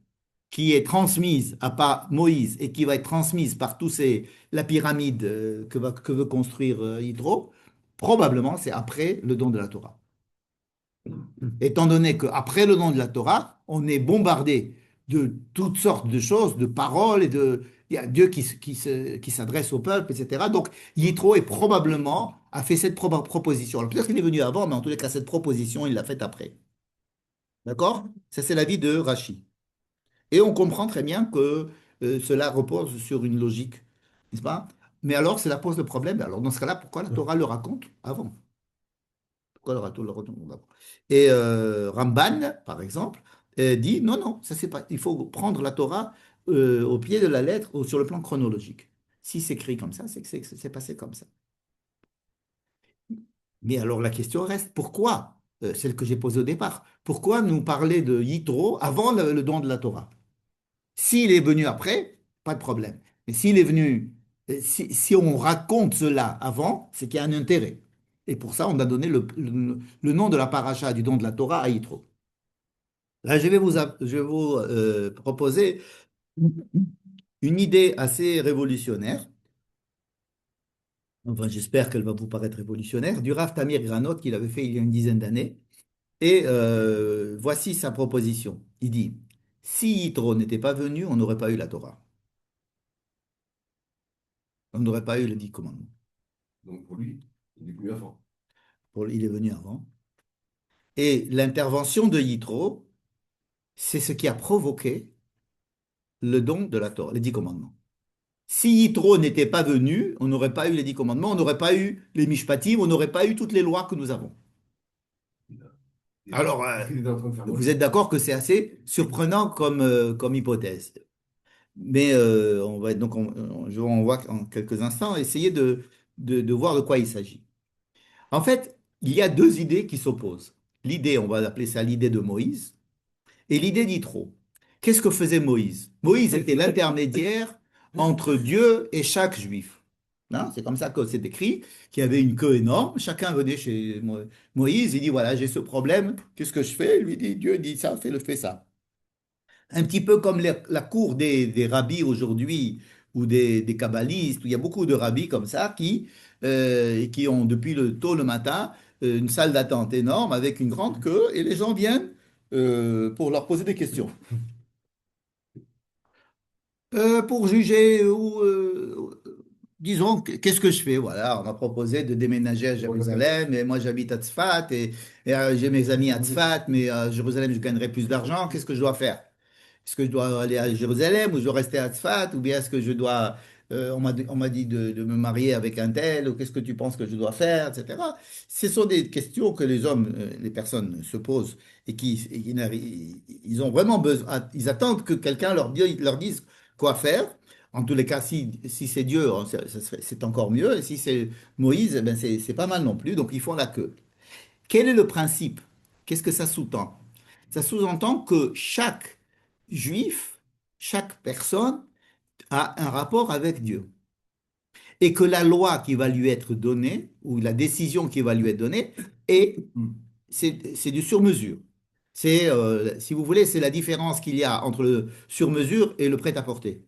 qui est transmise à pas Moïse et qui va être transmise par la pyramide que veut construire Yitro, probablement c'est après le don de la Torah. Étant donné qu'après le don de la Torah, on est bombardé de toutes sortes de choses, de paroles, il y a Dieu qui s'adresse au peuple, etc. Donc Yitro est probablement a fait cette proposition. Alors peut-être qu'il est venu avant, mais en tous les cas, cette proposition, il l'a faite après. D'accord? Ça, c'est l'avis de Rachi. Et on comprend très bien que cela repose sur une logique. n'est-ce pas? Mais alors, cela pose le problème. Alors, dans ce cas-là, pourquoi la Torah le raconte avant? Pourquoi le raconte avant? Et Ramban, par exemple, dit non, non, ça c'est pas. Il faut prendre la Torah au pied de la lettre ou sur le plan chronologique. Si c'est écrit comme ça, c'est que c'est passé comme ça. Mais alors la question reste, pourquoi, celle que j'ai posée au départ, pourquoi nous parler de Yitro avant le don de la Torah? S'il est venu après, pas de problème. Mais s'il est venu, si on raconte cela avant, c'est qu'il y a un intérêt. Et pour ça, on a donné le nom de la paracha du don de la Torah à Yitro. Là, je vais vous proposer une idée assez révolutionnaire. Enfin, j'espère qu'elle va vous paraître révolutionnaire, du Rav Tamir Granot qu'il avait fait il y a une dizaine d'années. Et voici sa proposition. Il dit, si Yitro n'était pas venu, on n'aurait pas eu la Torah. On n'aurait pas eu les 10 commandements. Donc pour lui, il est venu avant. Il est venu avant. Et l'intervention de Yitro, c'est ce qui a provoqué le don de la Torah, les 10 commandements. Si Yitro n'était pas venu, on n'aurait pas eu les 10 commandements, on n'aurait pas eu les Mishpatim, on n'aurait pas eu toutes les lois que nous avons. Alors, Il était en train de faire vous êtes d'accord que c'est assez surprenant comme hypothèse. Mais on va en quelques instants essayer de voir de quoi il s'agit. En fait, il y a deux idées qui s'opposent. L'idée, on va appeler ça l'idée de Moïse, et l'idée d'Yitro. Qu'est-ce que faisait Moïse? Moïse était l'intermédiaire entre Dieu et chaque juif. Hein, c'est comme ça que c'est écrit, qu'il y avait une queue énorme. Chacun venait chez Moïse, il dit, voilà, j'ai ce problème, qu'est-ce que je fais? Il lui dit, Dieu dit ça, fais ça. Un petit peu comme la cour des rabbis aujourd'hui, ou des kabbalistes, où il y a beaucoup de rabbis comme ça qui ont depuis tôt le matin une salle d'attente énorme avec une grande queue, et les gens viennent pour leur poser des questions. Pour juger disons, qu'est-ce que je fais? Voilà, on m'a proposé de déménager à Jérusalem, et moi j'habite à Tzfat, et j'ai mes amis à Tzfat, mais à Jérusalem je gagnerai plus d'argent, qu'est-ce que je dois faire? Est-ce que je dois aller à Jérusalem ou je dois rester à Tzfat ou bien est-ce que je dois, on m'a dit de me marier avec un tel ou qu'est-ce que tu penses que je dois faire, etc. Ce sont des questions que les hommes, les personnes se posent et ils ont vraiment besoin, ils attendent que quelqu'un leur dise quoi faire. En tous les cas, si c'est Dieu, hein, c'est encore mieux. Et si c'est Moïse, eh ben c'est pas mal non plus. Donc ils font la queue. Quel est le principe? Qu'est-ce que ça sous-tend? Ça sous-entend que chaque juif, chaque personne a un rapport avec Dieu. Et que la loi qui va lui être donnée, ou la décision qui va lui être donnée, c'est du sur-mesure. Si vous voulez, c'est la différence qu'il y a entre le sur-mesure et le prêt-à-porter.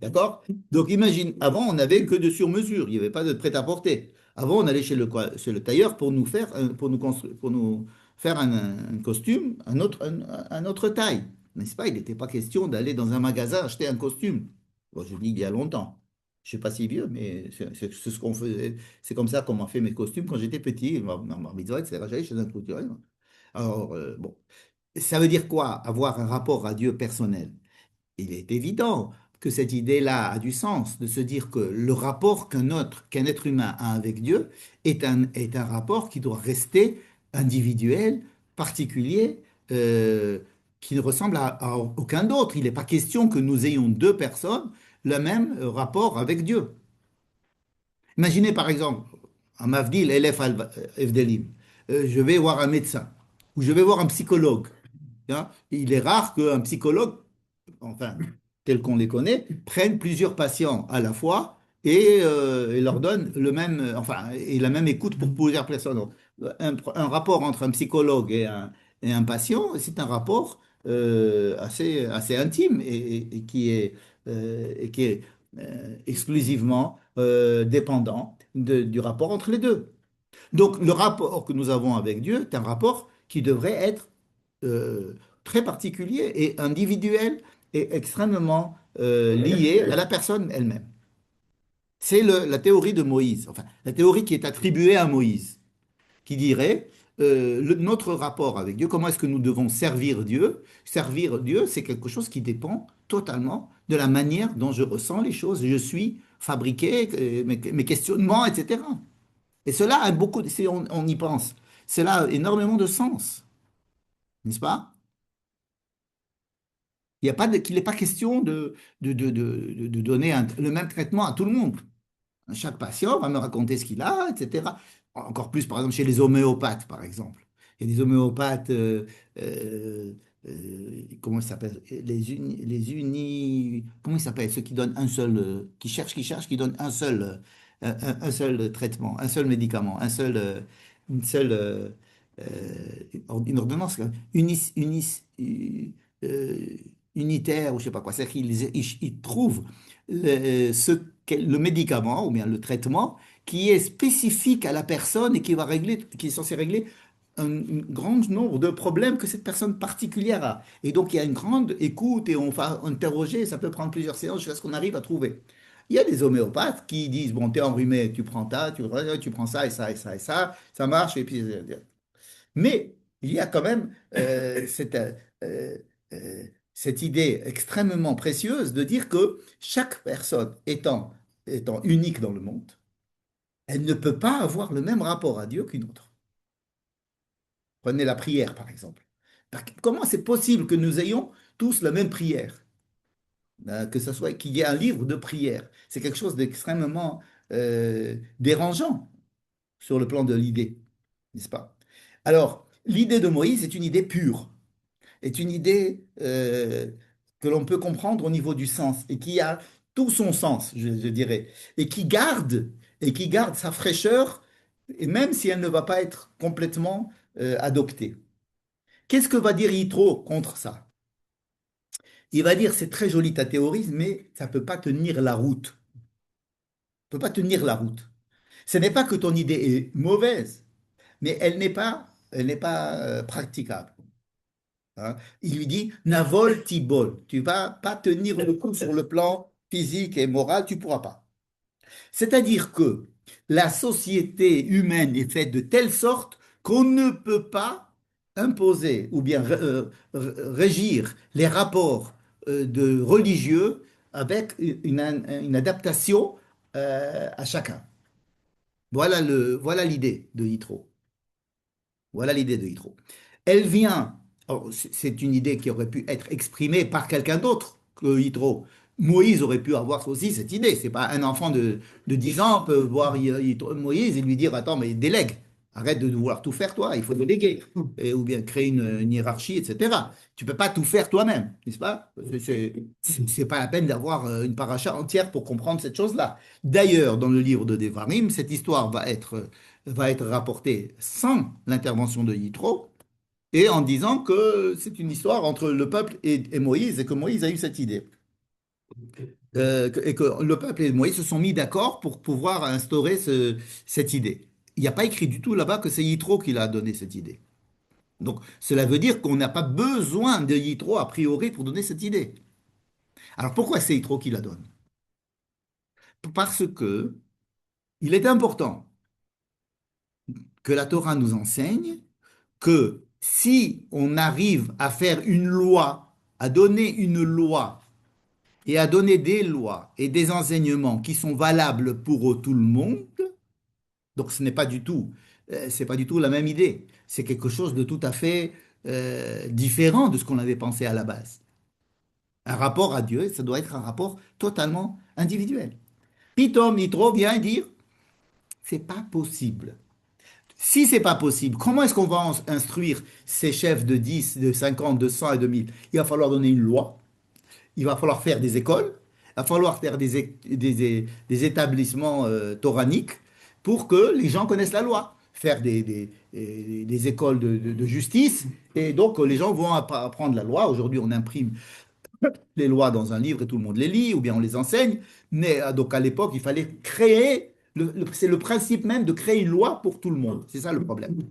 D'accord? Donc imagine, avant, on n'avait que de sur-mesure, il n'y avait pas de prêt-à-porter. Avant, on allait chez le tailleur pour nous faire, pour nous faire un costume, un autre taille. N'est-ce pas? Il n'était pas question d'aller dans un magasin acheter un costume. Bon, je dis il y a longtemps. Je ne suis pas si vieux, mais c'est ce qu'on faisait. C'est comme ça qu'on m'a fait mes costumes quand j'étais petit. Ma mitzvah, etc. J'allais chez un couturier. Alors, bon. Ça veut dire quoi? Avoir un rapport à Dieu personnel. Il est évident que cette idée-là a du sens, de se dire que le rapport qu'un être humain a avec Dieu est un rapport qui doit rester individuel, particulier, euh, qui ne ressemble à aucun autre. Il n'est pas question que nous ayons deux personnes le même rapport avec Dieu. Imaginez par exemple, un Mavdil, Elef Evdelim, je vais voir un médecin, ou je vais voir un psychologue. Hein. Il est rare qu'un psychologue enfin, tels qu'on les connaît, prennent plusieurs patients à la fois et leur donnent et la même écoute pour plusieurs personnes. Donc, un rapport entre un psychologue et un patient, c'est un rapport assez intime et qui est exclusivement dépendant du rapport entre les deux. Donc, le rapport que nous avons avec Dieu est un rapport qui devrait être très particulier et individuel et extrêmement lié à la personne elle-même. C'est la théorie de Moïse, enfin, la théorie qui est attribuée à Moïse, qui dirait notre rapport avec Dieu, comment est-ce que nous devons servir Dieu? Servir Dieu, c'est quelque chose qui dépend totalement de la manière dont je ressens les choses. Je suis fabriquer mes questionnements, etc. Et cela a beaucoup, si on y pense, cela a énormément de sens, n'est-ce pas? Il n'y a pas qu'il n'est pas question de donner le même traitement à tout le monde. Chaque patient va me raconter ce qu'il a, etc. Encore plus, par exemple, chez les homéopathes, par exemple. Il y a des homéopathes, euh, comment ils s'appellent? Comment ils s'appellent? Ceux qui donnent un seul, qui donnent un seul, un seul traitement, un seul médicament, une seule, une ordonnance, euh, unitaire, ou je sais pas quoi. C'est-à-dire qu'ils trouvent le médicament ou bien le traitement qui est spécifique à la personne et qui va régler, qui est censé régler un grand nombre de problèmes que cette personne particulière a. Et donc, il y a une grande écoute et on va interroger, ça peut prendre plusieurs séances jusqu'à ce qu'on arrive à trouver. Il y a des homéopathes qui disent, bon, t'es enrhumé, tu prends tu prends ça et ça et ça et ça marche, et puis... Mais il y a quand même euh, cette idée extrêmement précieuse de dire que chaque personne étant unique dans le monde, elle ne peut pas avoir le même rapport à Dieu qu'une autre. Prenez la prière, par exemple. Comment c'est possible que nous ayons tous la même prière? Que ce soit qu'il y ait un livre de prière. C'est quelque chose d'extrêmement dérangeant sur le plan de l'idée, n'est-ce pas? Alors, l'idée de Moïse est une idée pure, est une idée que l'on peut comprendre au niveau du sens et qui a tout son sens, je dirais, et qui garde sa fraîcheur, et même si elle ne va pas être complètement adoptée. Qu'est-ce que va dire Yitro contre ça? Il va dire, c'est très joli ta théorie, mais ça ne peut pas tenir la route. Ça peut pas tenir la route. Ce n'est pas que ton idée est mauvaise, mais elle n'est pas praticable. Hein. Il lui dit, Navol tibol, tu vas pas tenir le coup sur le plan physique et moral, tu pourras pas. C'est-à-dire que la société humaine est faite de telle sorte qu'on ne peut pas imposer ou bien régir les rapports de religieux avec une adaptation à chacun. Voilà l'idée de Yitro. Voilà l'idée de Hydro. Elle vient, alors, c'est une idée qui aurait pu être exprimée par quelqu'un d'autre que Hydro. Moïse aurait pu avoir aussi cette idée. C'est pas un enfant de 10 ans peut voir Moïse et lui dire, attends, mais délègue. Arrête de vouloir tout faire toi, il faut déléguer. Ou bien créer une hiérarchie, etc. Tu peux pas tout faire toi-même, n'est-ce pas? C'est pas la peine d'avoir une paracha entière pour comprendre cette chose-là. D'ailleurs, dans le livre de Devarim, cette histoire va être rapportée sans l'intervention de Yitro et en disant que c'est une histoire entre le peuple et Moïse et que Moïse a eu cette idée. Et que le peuple et Moïse se sont mis d'accord pour pouvoir instaurer cette idée. Il n'y a pas écrit du tout là-bas que c'est Yitro qui l'a donné cette idée. Donc cela veut dire qu'on n'a pas besoin de Yitro a priori pour donner cette idée. Alors pourquoi c'est Yitro qui la donne? Parce que il est important que la Torah nous enseigne que si on arrive à faire une loi, à donner une loi et à donner des lois et des enseignements qui sont valables pour tout le monde, donc ce n'est pas du tout, c'est pas du tout la même idée. C'est quelque chose de tout à fait différent de ce qu'on avait pensé à la base. Un rapport à Dieu, ça doit être un rapport totalement individuel. Pitom Nitro vient dire, c'est pas possible. Si c'est pas possible, comment est-ce qu'on va instruire ces chefs de 10, de 50, de 100 et de 1000? Il va falloir donner une loi, il va falloir faire des écoles, il va falloir faire des établissements toraniques pour que les gens connaissent la loi, faire des écoles de justice, et donc les gens vont apprendre la loi. Aujourd'hui, on imprime les lois dans un livre et tout le monde les lit, ou bien on les enseigne, mais donc à l'époque, il fallait créer, c'est le principe même de créer une loi pour tout le monde. C'est ça le problème.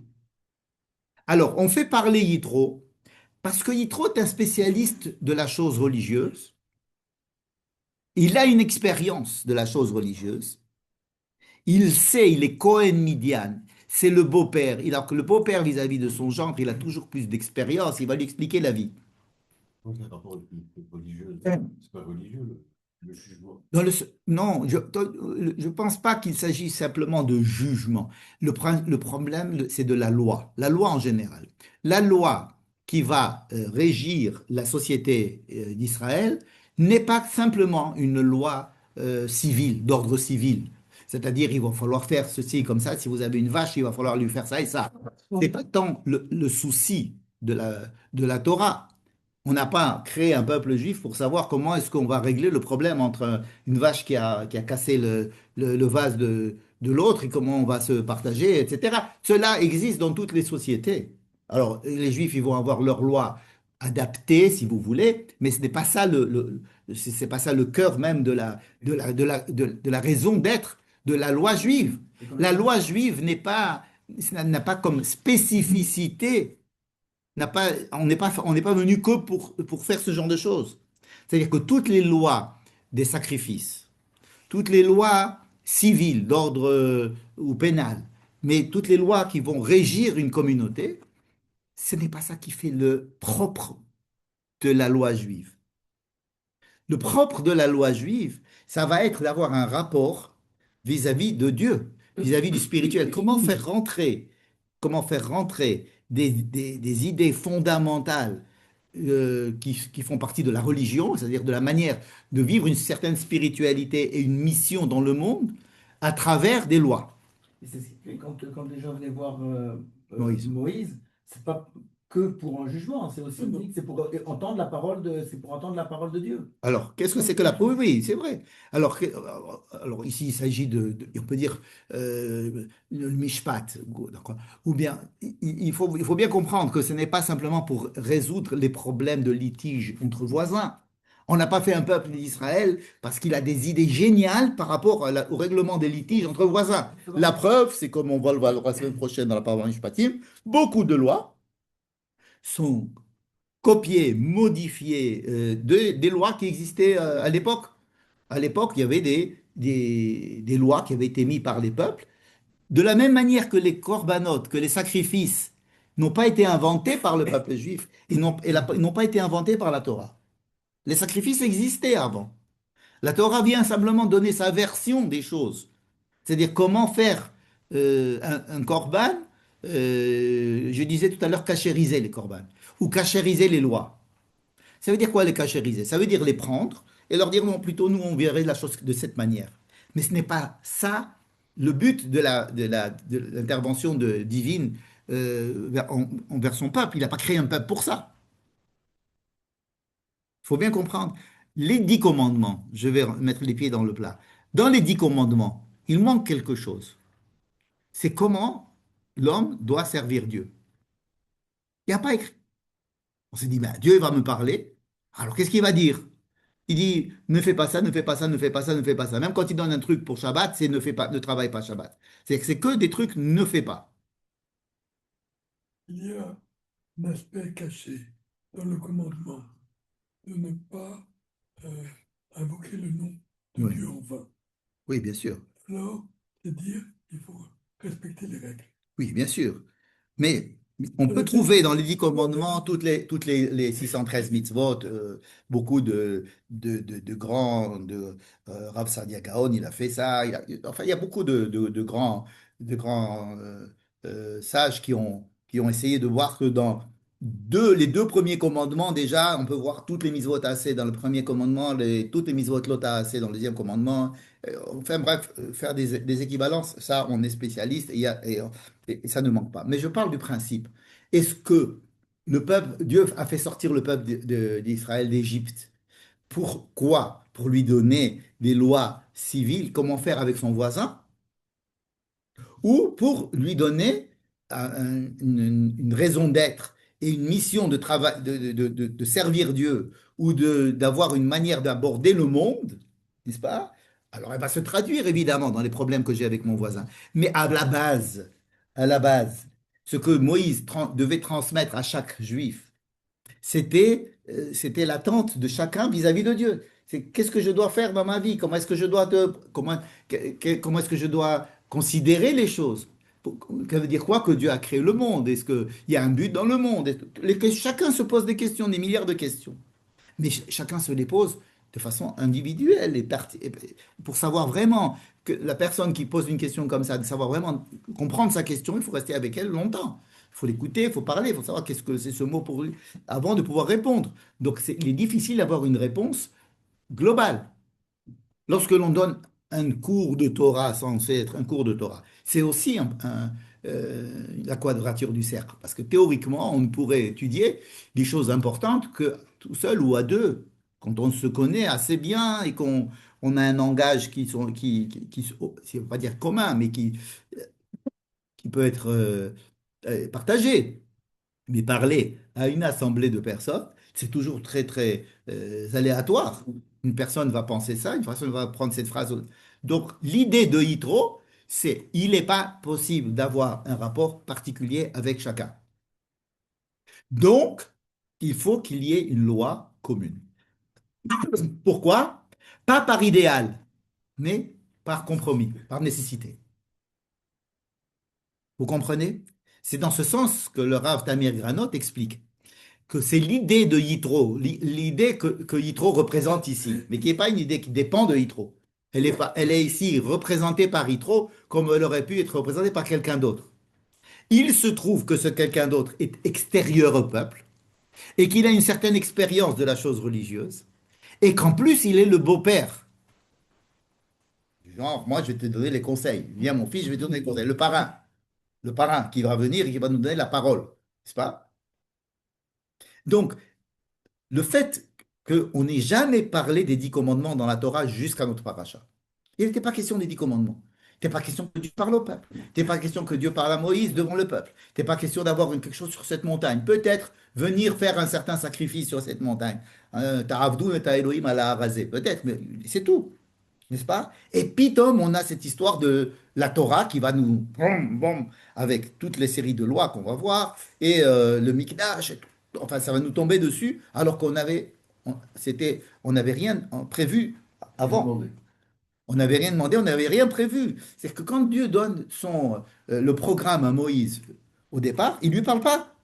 Alors, on fait parler Yitro, parce que Yitro est un spécialiste de la chose religieuse. Il a une expérience de la chose religieuse. Il sait, il est Cohen Midian. C'est le beau-père. Alors que le beau-père vis-à-vis de son gendre, il a toujours plus d'expérience. Il va lui expliquer la vie. Donc, le rapport avec le religieux, c'est pas religieux. Le jugement. Non, je ne pense pas qu'il s'agit simplement de jugement. Le problème, c'est de la loi en général. La loi qui va régir la société d'Israël n'est pas simplement une loi civile, d'ordre civil. C'est-à-dire, il va falloir faire ceci comme ça. Si vous avez une vache, il va falloir lui faire ça et ça. C'est pas tant le souci de la Torah. On n'a pas créé un peuple juif pour savoir comment est-ce qu'on va régler le problème entre une vache qui a cassé le vase de l'autre et comment on va se partager, etc. Cela existe dans toutes les sociétés. Alors, les juifs, ils vont avoir leurs lois adaptées, si vous voulez, mais ce n'est pas ça c'est pas ça le cœur même de la raison d'être de la loi juive. Et comme La les loi juive n'a pas comme spécificité on n'est pas venu que pour faire ce genre de choses. C'est-à-dire que toutes les lois des sacrifices, toutes les lois civiles d'ordre ou pénal, mais toutes les lois qui vont régir une communauté, ce n'est pas ça qui fait le propre de la loi juive. Le propre de la loi juive, ça va être d'avoir un rapport vis-à-vis de Dieu, vis-à-vis du spirituel. Comment faire rentrer des idées fondamentales qui font partie de la religion, c'est-à-dire de la manière de vivre une certaine spiritualité et une mission dans le monde à travers des lois. Et c'est ce qui fait quand les gens venaient voir Moïse. Moïse, c'est pas que pour un jugement, c'est aussi dit que c'est pour entendre la parole c'est pour entendre la parole de Dieu. Alors, qu'est-ce que c'est que la pauvreté? Oui, c'est vrai. Alors, alors ici, il s'agit on peut dire, le mishpat, d'accord. Ou bien, il faut bien comprendre que ce n'est pas simplement pour résoudre les problèmes de litige entre voisins. On n'a pas fait un peuple d'Israël parce qu'il a des idées géniales par rapport au règlement des litiges entre voisins. La preuve, c'est comme on va le voir la semaine prochaine dans la parole Mishpatim, beaucoup de lois sont copier, modifier des lois qui existaient à l'époque. À l'époque, il y avait des lois qui avaient été mises par les peuples. De la même manière que les corbanotes, que les sacrifices n'ont pas été inventés par le peuple juif, ils n'ont pas été inventés par la Torah. Les sacrifices existaient avant. La Torah vient simplement donner sa version des choses. C'est-à-dire comment faire un corban, je disais tout à l'heure cachériser les corbanes, ou cachériser les lois. Ça veut dire quoi les cachériser? Ça veut dire les prendre et leur dire non, plutôt nous on verrait la chose de cette manière. Mais ce n'est pas ça le but de l'intervention divine envers son peuple. Il n'a pas créé un peuple pour ça. Il faut bien comprendre. Les 10 commandements, je vais mettre les pieds dans le plat. Dans les 10 commandements, il manque quelque chose. C'est comment l'homme doit servir Dieu. Il n'y a pas écrit. On s'est dit, ben, Dieu va me parler. Alors qu'est-ce qu'il va dire? Il dit, ne fais pas ça, ne fais pas ça, ne fais pas ça, ne fais pas ça. Même quand il donne un truc pour Shabbat, c'est ne fais pas, ne travaille pas Shabbat. C'est que des trucs, ne fais pas. Il y a un aspect caché dans le commandement de ne pas euh, invoquer le nom de Oui, Dieu en vain. oui, bien sûr. Alors, c'est dire qu'il faut respecter les règles. Oui, bien sûr. Mais on peut trouver dans les 10 commandements les 613 mitzvot, beaucoup de grands, Rav Sadia Gaon, il a fait ça. Enfin, il y a beaucoup de grands sages qui ont essayé de voir que dans les 2 premiers commandements, déjà, on peut voir toutes les mitzvot assez dans le premier commandement, toutes les mitzvot lota assez dans le deuxième commandement. Enfin bref, faire des équivalences, ça, on est spécialiste et ça ne manque pas. Mais je parle du principe. Est-ce que Dieu a fait sortir le peuple d'Israël d'Égypte? Pourquoi? Pour lui donner des lois civiles, comment faire avec son voisin? Ou pour lui donner une raison d'être et une mission de travail, de servir Dieu ou d'avoir une manière d'aborder le monde, n'est-ce pas? Alors, elle va se traduire évidemment dans les problèmes que j'ai avec mon voisin. Mais à la base, ce que Moïse devait transmettre à chaque juif, c'était l'attente de chacun vis-à-vis de Dieu. C'est qu'est-ce que je dois faire dans ma vie? Comment est-ce que je dois considérer les choses? Ça veut dire quoi que Dieu a créé le monde? Est-ce qu'il y a un but dans le monde? Chacun se pose des questions, des milliards de questions. Mais chacun se les pose de façon individuelle et pour savoir vraiment que la personne qui pose une question comme ça, de savoir vraiment comprendre sa question, il faut rester avec elle longtemps. Il faut l'écouter, il faut parler, il faut savoir qu'est-ce que c'est ce mot pour lui avant de pouvoir répondre. Donc, il est difficile d'avoir une réponse globale. Lorsque l'on donne un cours de Torah censé être un cours de Torah, c'est aussi la quadrature du cercle. Parce que théoriquement, on ne pourrait étudier des choses importantes que tout seul ou à deux. Quand on se connaît assez bien et qu'on a un langage qui ne veut pas dire commun, mais qui peut être partagé. Mais parler à une assemblée de personnes, c'est toujours très, très aléatoire. Une personne va penser ça, une personne va prendre cette phrase. Donc, l'idée de Yitro, c'est il n'est pas possible d'avoir un rapport particulier avec chacun. Donc, il faut qu'il y ait une loi commune. Pourquoi? Pas par idéal, mais par compromis, par nécessité. Vous comprenez? C'est dans ce sens que le Rav Tamir Granot explique que c'est l'idée de Yitro, l'idée que Yitro représente ici, mais qui n'est pas une idée qui dépend de Yitro. Elle est ici représentée par Yitro comme elle aurait pu être représentée par quelqu'un d'autre. Il se trouve que ce quelqu'un d'autre est extérieur au peuple et qu'il a une certaine expérience de la chose religieuse et qu'en plus il est le beau-père. Genre, moi je vais te donner les conseils. Viens mon fils, je vais te donner les conseils. Le parrain qui va venir et qui va nous donner la parole, n'est-ce pas? Donc, le fait qu'on n'ait jamais parlé des 10 commandements dans la Torah jusqu'à notre paracha. Il n'était pas question des 10 commandements. Il n'était pas question que Dieu parle au peuple. Il n'était pas question que Dieu parle à Moïse devant le peuple. Il n'était pas question d'avoir quelque chose sur cette montagne. Peut-être venir faire un certain sacrifice sur cette montagne. Ta'avdou et ta Elohim à la Harazé. Peut-être, mais c'est tout. N'est-ce pas? Et puis, on a cette histoire de la Torah qui va nous, bom, bom, avec toutes les séries de lois qu'on va voir, et le Mikdash, enfin, ça va nous tomber dessus, alors on n'avait rien prévu avant. Demandé. On n'avait rien demandé, on n'avait rien prévu. C'est que quand Dieu donne le programme à Moïse au départ, il ne lui parle pas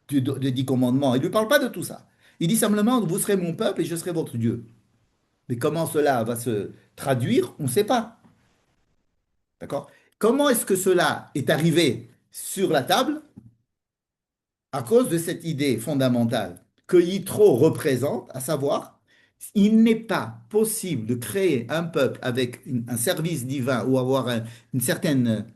des 10 commandements, il ne lui parle pas de tout ça. Il dit simplement, vous serez mon peuple et je serai votre Dieu. Mais comment cela va se traduire, on ne sait pas. D'accord? Comment est-ce que cela est arrivé sur la table? À cause de cette idée fondamentale que Yitro représente, à savoir, il n'est pas possible de créer un peuple avec un service divin ou avoir une certaine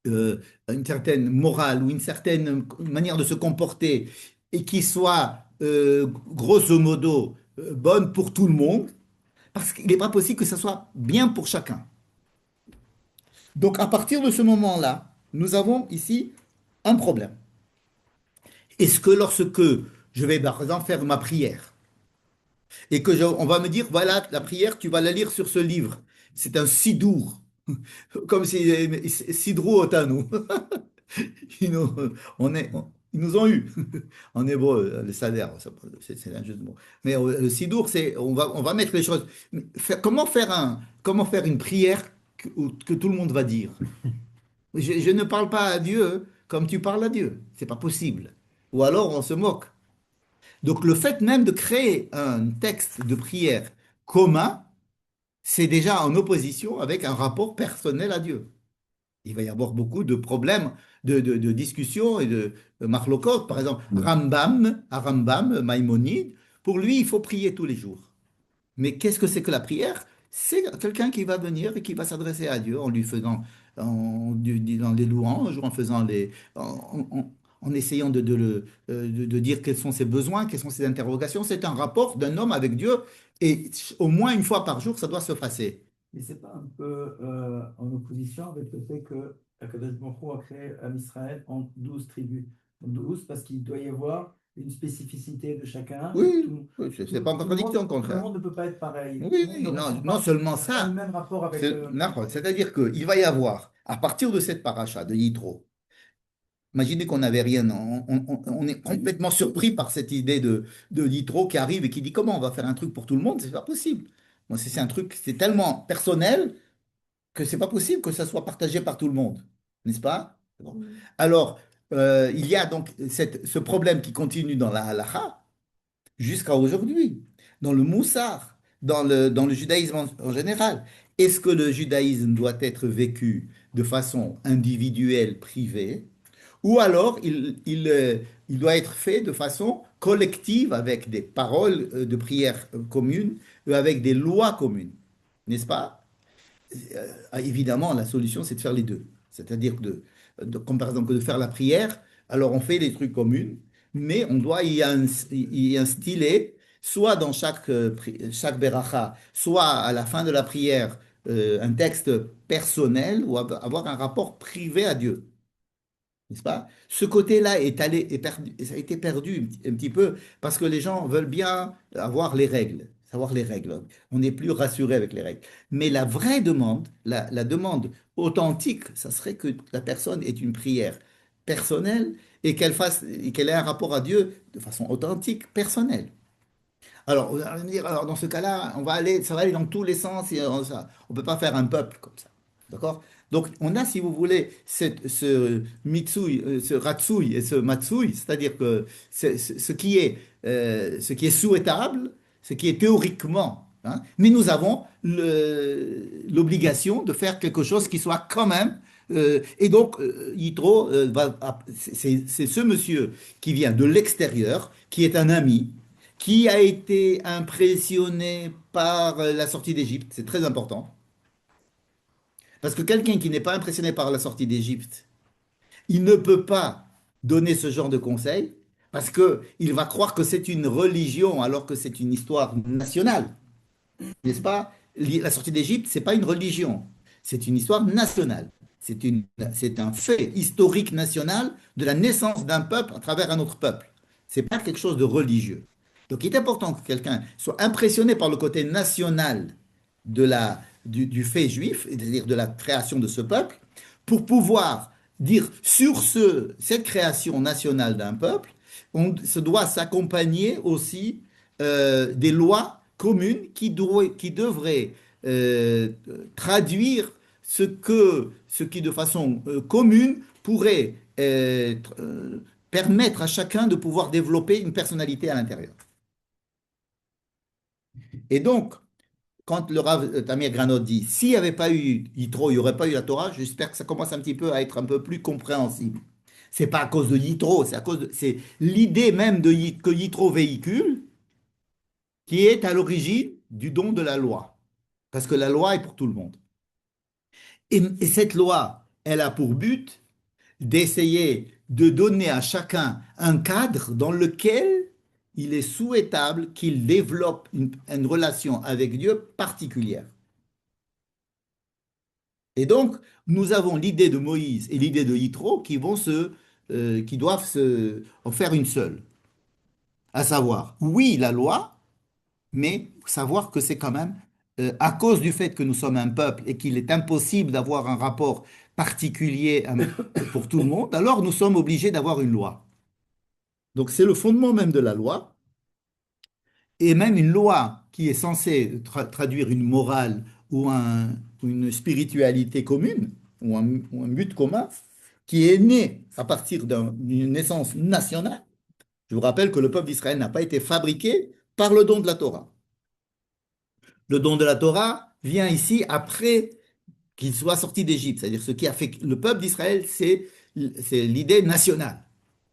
morale ou une certaine manière de se comporter et qui soit grosso modo bonne pour tout le monde, parce qu'il n'est pas possible que ça soit bien pour chacun. Donc à partir de ce moment-là, nous avons ici un problème. Est-ce que lorsque je vais par exemple faire ma prière et on va me dire, voilà, la prière, tu vas la lire sur ce livre. C'est un sidour, comme si sidrou otanu. Ils nous, ils nous ont eu en hébreu, le salaire, c'est un jeu de mots. Mais le sidour, c'est on va mettre les choses. Comment faire une prière que tout le monde va dire? Je ne parle pas à Dieu comme tu parles à Dieu. C'est pas possible. Ou alors on se moque. Donc le fait même de créer un texte de prière commun, c'est déjà en opposition avec un rapport personnel à Dieu. Il va y avoir beaucoup de problèmes, de discussions et de marloquot. Par exemple, Rambam, Maïmonide, pour lui, il faut prier tous les jours. Mais qu'est-ce que c'est que la prière? C'est quelqu'un qui va venir et qui va s'adresser à Dieu en lui faisant, en lui disant des louanges, en essayant de dire quels sont ses besoins, quelles sont ses interrogations. C'est un rapport d'un homme avec Dieu et au moins une fois par jour, ça doit se passer. Mais c'est pas un peu en opposition avec le fait que Akadosh Baruch Hu a créé Israël en 12 tribus. En 12 parce qu'il doit y avoir une spécificité de chacun. Oui, oui, c'est pas en Tout le contradiction, au monde, tout le contraire. monde ne peut pas être pareil. Oui, Tout le monde oui, ne non, ressent non pas, seulement pas le ça, même rapport avec. n'importe. C'est-à-dire qu'il va y avoir, à partir de cette paracha de Yitro, imaginez qu'on n'avait rien, on est complètement surpris par cette idée de Yitro qui arrive et qui dit comment on va faire un truc pour tout le monde, c'est pas possible. Moi, c'est un truc, c'est tellement personnel que c'est pas possible que ça soit partagé par tout le monde, n'est-ce pas? Bon. Alors, il y a donc ce problème qui continue dans la halakha jusqu'à aujourd'hui, dans le Moussar, dans le judaïsme en général. Est-ce que le judaïsme doit être vécu de façon individuelle, privée, ou alors il doit être fait de façon collective avec des paroles de prière communes, avec des lois communes, n'est-ce pas? Évidemment, la solution, c'est de faire les deux. C'est-à-dire comme par exemple, que de faire la prière, alors on fait les trucs communs, mais on doit y instiller, soit dans chaque beracha, soit à la fin de la prière, un texte personnel ou avoir un rapport privé à Dieu. N'est-ce pas? Ce côté-là ça a été perdu un petit peu parce que les gens veulent bien avoir les règles, savoir les règles. On n'est plus rassuré avec les règles. Mais la vraie demande, la demande authentique, ça serait que la personne ait une prière personnelle et qu'elle ait un rapport à Dieu de façon authentique, personnelle. Alors, vous allez me dire, alors dans ce cas-là, ça va aller dans tous les sens et on peut pas faire un peuple comme ça. D'accord? Donc, on a, si vous voulez, ce mitsui, ce ratsui et ce matsui, c'est-à-dire que ce qui est souhaitable, ce qui est théoriquement, hein, mais nous avons l'obligation de faire quelque chose qui soit quand même. Et donc, Yitro, c'est ce monsieur qui vient de l'extérieur, qui est un ami, qui a été impressionné par la sortie d'Égypte. C'est très important. Parce que quelqu'un qui n'est pas impressionné par la sortie d'Égypte, il ne peut pas donner ce genre de conseil parce qu'il va croire que c'est une religion alors que c'est une histoire nationale. N'est-ce pas? La sortie d'Égypte, c'est pas une religion, c'est une histoire nationale. C'est un fait historique national de la naissance d'un peuple à travers un autre peuple. C'est pas quelque chose de religieux. Donc, il est important que quelqu'un soit impressionné par le côté national du fait juif, c'est-à-dire de la création de ce peuple, pour pouvoir dire sur cette création nationale d'un peuple, on se doit s'accompagner aussi des lois communes qui devraient traduire ce qui de façon commune pourrait permettre à chacun de pouvoir développer une personnalité à l'intérieur. Et donc, quand le Rav Tamir Granot dit, s'il n'y avait pas eu Yitro, il n'y aurait pas eu la Torah, j'espère que ça commence un petit peu à être un peu plus compréhensible. C'est pas à cause de Yitro, c'est l'idée même que Yitro véhicule qui est à l'origine du don de la loi. Parce que la loi est pour tout le monde. Et cette loi, elle a pour but d'essayer de donner à chacun un cadre dans lequel il est souhaitable qu'il développe une relation avec Dieu particulière. Et donc, nous avons l'idée de Moïse et l'idée de Yitro qui doivent en faire une seule. À savoir, oui, la loi, mais savoir que c'est quand même, à cause du fait que nous sommes un peuple et qu'il est impossible d'avoir un rapport particulier pour tout le monde, alors nous sommes obligés d'avoir une loi. Donc c'est le fondement même de la loi, et même une loi qui est censée traduire une morale ou une spiritualité commune, ou un but commun, qui est né à partir d'une naissance nationale. Je vous rappelle que le peuple d'Israël n'a pas été fabriqué par le don de la Torah. Le don de la Torah vient ici après qu'il soit sorti d'Égypte. C'est-à-dire ce qui a fait le peuple d'Israël, c'est l'idée nationale.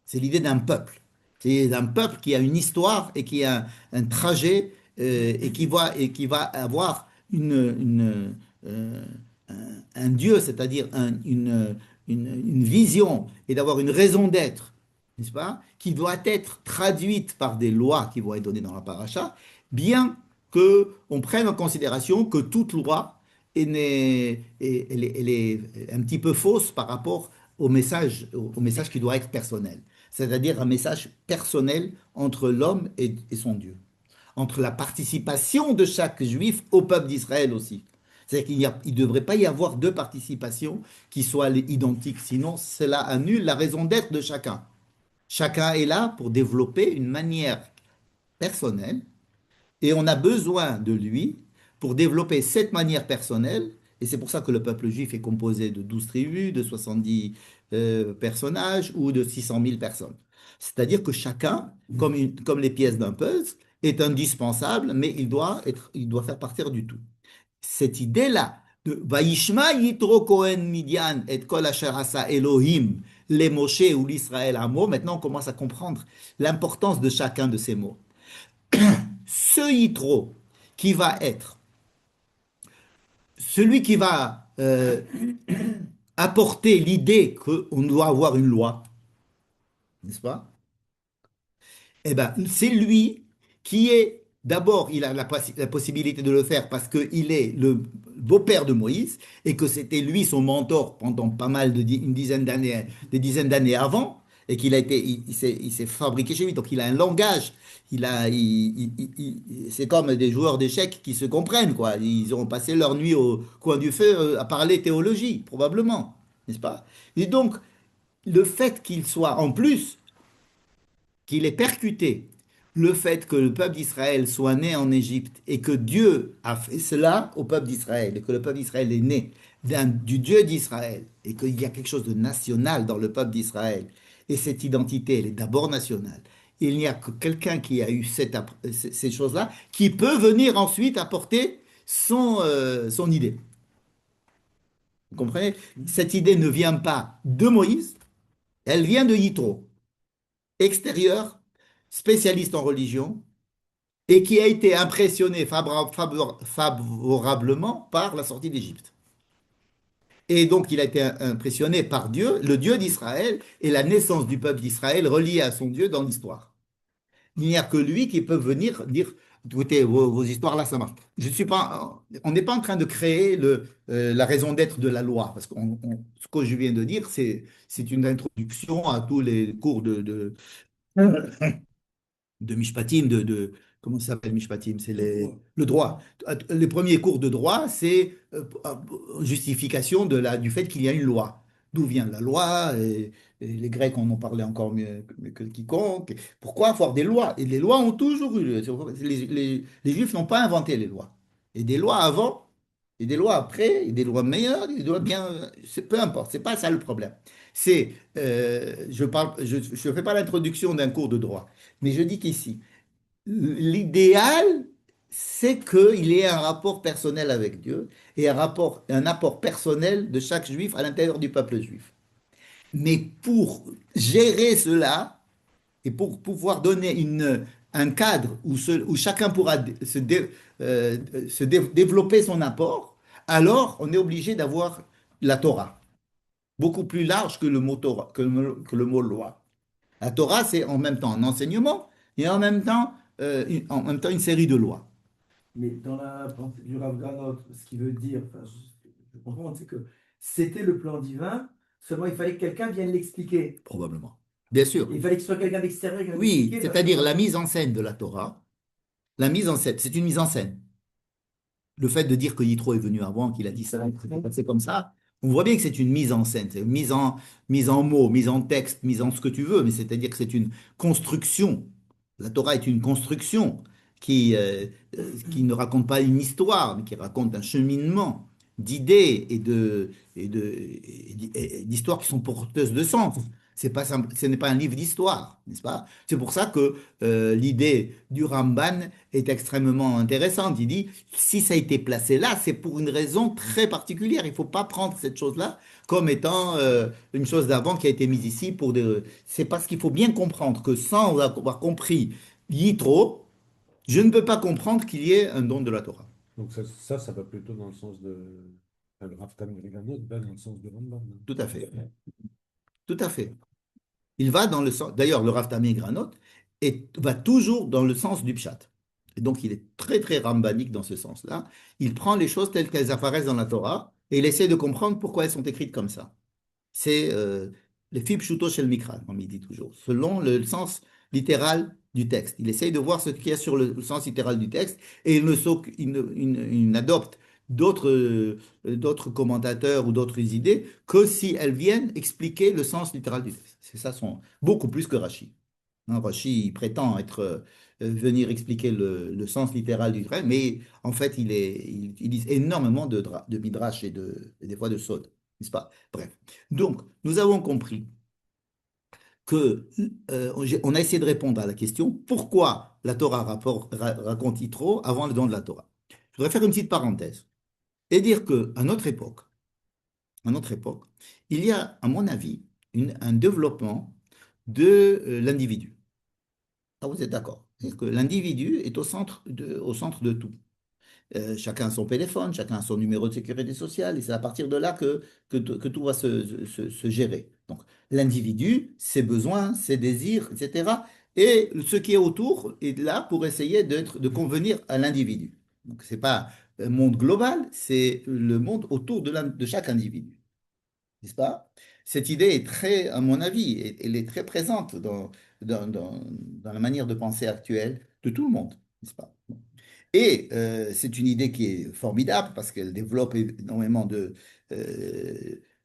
C'est l'idée d'un peuple. C'est d'un peuple qui a une histoire et qui a un trajet et qui va avoir euh, un Dieu, c'est-à-dire une vision et d'avoir une raison d'être, n'est-ce pas, qui doit être traduite par des lois qui vont être données dans la paracha, bien qu'on prenne en considération que toute loi elle est un petit peu fausse par rapport au message qui doit être personnel. C'est-à-dire un message personnel entre l'homme et son Dieu. Entre la participation de chaque juif au peuple d'Israël aussi. C'est-à-dire qu'il ne devrait pas y avoir deux participations qui soient identiques, sinon cela annule la raison d'être de chacun. Chacun est là pour développer une manière personnelle et on a besoin de lui pour développer cette manière personnelle. Et c'est pour ça que le peuple juif est composé de 12 tribus, de 70 personnages ou de 600 000 personnes. C'est-à-dire que chacun, comme les pièces d'un puzzle, est indispensable, mais il doit faire partir du tout. Cette idée-là de Vaishma Yitro Kohen Midian et Kol Asher Asa Elohim, les Moshe ou l'Israël Amo, maintenant on commence à comprendre l'importance de chacun de ces mots. Ce Yitro qui va être celui qui va apporter l'idée qu'on doit avoir une loi, n'est-ce pas? Eh ben, c'est lui qui est, d'abord, il a la possibilité de le faire parce qu'il est le beau-père de Moïse et que c'était lui son mentor pendant pas mal une dizaine d'années, des dizaines d'années avant et qu'il a été, il s'est fabriqué chez lui. Donc, il a un langage. C'est comme des joueurs d'échecs qui se comprennent, quoi. Ils ont passé leur nuit au coin du feu à parler théologie, probablement, n'est-ce pas? Et donc, le fait qu'il soit en plus qu'il est percuté, le fait que le peuple d'Israël soit né en Égypte et que Dieu a fait cela au peuple d'Israël, et que le peuple d'Israël est né du Dieu d'Israël, et qu'il y a quelque chose de national dans le peuple d'Israël, et cette identité, elle est d'abord nationale. Il n'y a que quelqu'un qui a eu ces choses-là qui peut venir ensuite apporter son idée. Vous comprenez? Cette idée ne vient pas de Moïse, elle vient de Yitro, extérieur, spécialiste en religion, et qui a été impressionné favorablement par la sortie d'Égypte. Et donc, il a été impressionné par Dieu, le Dieu d'Israël, et la naissance du peuple d'Israël reliée à son Dieu dans l'histoire. Il n'y a que lui qui peut venir dire, écoutez, vos histoires là, ça marche. Je suis pas, on n'est pas en train de créer la raison d'être de la loi, parce que ce que je viens de dire, c'est une introduction à tous les cours de Mishpatim, comment ça s'appelle Mishpatim? C'est le droit. Les premiers cours de droit, c'est justification du fait qu'il y a une loi. D'où vient la loi? Et les Grecs en ont parlé encore mieux que quiconque. Pourquoi avoir des lois? Et les lois ont toujours eu lieu. Les Juifs n'ont pas inventé les lois. Et des lois avant, et des lois après, et des lois meilleures, et des lois bien. Peu importe, c'est pas ça le problème. Je fais pas l'introduction d'un cours de droit. Mais je dis qu'ici, l'idéal, c'est qu'il y ait un rapport personnel avec Dieu et un apport personnel de chaque juif à l'intérieur du peuple juif. Mais pour gérer cela et pour pouvoir donner un cadre où chacun pourra développer son apport, alors on est obligé d'avoir la Torah, beaucoup plus large que le mot Torah, que le mot loi. La Torah, c'est en même temps un enseignement et en même temps une série de lois. Mais dans la pensée du Rav Granot, ce qui veut dire, enfin, je comprends, c'est que c'était le plan divin, seulement il fallait que quelqu'un vienne l'expliquer. Probablement. Bien sûr. Il fallait que ce soit quelqu'un d'extérieur qui vienne Oui, l'expliquer. c'est-à-dire la mise en scène de la Torah. La mise en scène, c'est une mise en scène. Le fait de dire que Yitro est venu avant, qu'il a dit ça, c'est comme ça, on voit bien que c'est une mise en scène, c'est une mise en mots, mise en texte, mise en ce que tu veux, mais c'est-à-dire que c'est une construction. La Torah est une construction qui ne raconte pas une histoire, mais qui raconte un cheminement d'idées et d'histoires qui sont porteuses de sens. Ce n'est pas un livre d'histoire, n'est-ce pas? C'est pour ça que l'idée du Ramban est extrêmement intéressante. Il dit, si ça a été placé là, c'est pour une raison très particulière. Il ne faut pas prendre cette chose-là comme étant une chose d'avant qui a été mise ici pour des... C'est parce qu'il faut bien comprendre que sans avoir compris Yitro, je ne peux pas comprendre qu'il y ait un don de la Torah. Donc ça va plutôt dans le sens de... enfin, le Rav Tam Griganot va dans le sens de Rambam. Hein. Tout à fait. Tout à fait. Il va dans le sens. D'ailleurs, le Rav Tamir Granot va toujours dans le sens du pshat. Et donc, il est très, très rambamique dans ce sens-là. Il prend les choses telles qu'elles apparaissent dans la Torah et il essaie de comprendre pourquoi elles sont écrites comme ça. C'est les fib shuto shel mikra, comme il dit toujours, selon le sens littéral du texte. Il essaye de voir ce qu'il y a sur le sens littéral du texte et il n'adopte d'autres commentateurs ou d'autres idées que si elles viennent expliquer le sens littéral du texte. C'est ça beaucoup plus que Rashi. Hein, Rashi il prétend venir expliquer le sens littéral du texte, mais en fait il utilise énormément de midrash et des fois de sod, n'est-ce pas? Bref. Donc, nous avons compris que on a essayé de répondre à la question pourquoi la Torah raconte Yitro avant le don de la Torah. Je voudrais faire une petite parenthèse et dire que à notre époque, il y a, à mon avis, un développement de l'individu. Ah, vous êtes d'accord? C'est-à-dire que l'individu est au centre de tout. Chacun a son téléphone, chacun a son numéro de sécurité sociale, et c'est à partir de là que tout va se gérer. Donc, l'individu, ses besoins, ses désirs, etc. Et ce qui est autour est là pour essayer de convenir à l'individu. Donc, ce n'est pas un monde global, c'est le monde autour de chaque individu, n'est-ce pas? Cette idée est très, à mon avis, elle est très présente dans la manière de penser actuelle de tout le monde, n'est-ce pas? Et c'est une idée qui est formidable parce qu'elle développe énormément de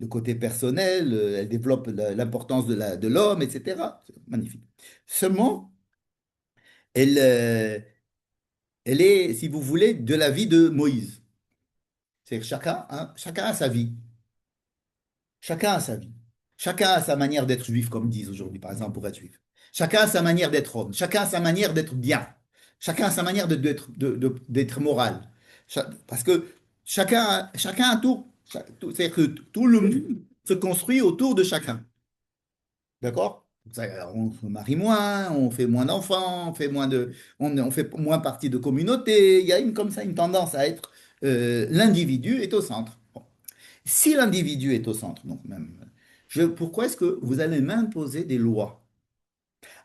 côté personnel, elle développe l'importance de l'homme, etc. C'est magnifique. Seulement, elle, elle est, si vous voulez, de la vie de Moïse. C'est-à-dire chacun a sa vie. Chacun a sa vie. Chacun a sa manière d'être juif, comme ils disent aujourd'hui, par exemple, pour être juif. Chacun a sa manière d'être homme. Chacun a sa manière d'être bien. Chacun a sa manière d'être moral. Parce que chacun a c'est-à-dire que tout le monde se construit autour de chacun. D'accord? On se marie moins, on fait moins d'enfants, on fait moins partie de communauté. Il y a comme ça une tendance à être l'individu est au centre. Bon. Si l'individu est au centre, donc même, pourquoi est-ce que vous allez m'imposer des lois?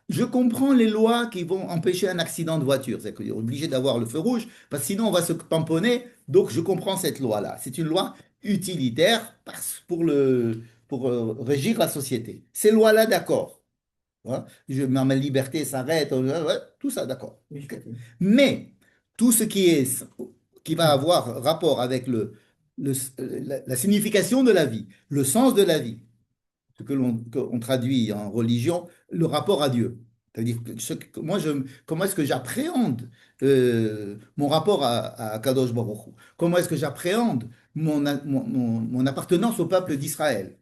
Je comprends les lois qui vont empêcher un accident de voiture. C'est qu'on est obligé d'avoir le feu rouge, parce que sinon on va se tamponner. Donc je comprends cette loi-là. C'est une loi utilitaire pour régir la société. Ces lois-là, d'accord. Hein, ma liberté s'arrête, ouais, tout ça, d'accord. Oui, je Ok. comprends. Mais tout ce qui va avoir rapport avec le- la signification de la vie, le sens de la vie, ce qu'on traduit en religion, le rapport à Dieu. C'est-à-dire moi, comment est-ce que j'appréhende mon rapport à Kadosh Baruch Hu? Comment est-ce que j'appréhende mon appartenance au peuple d'Israël?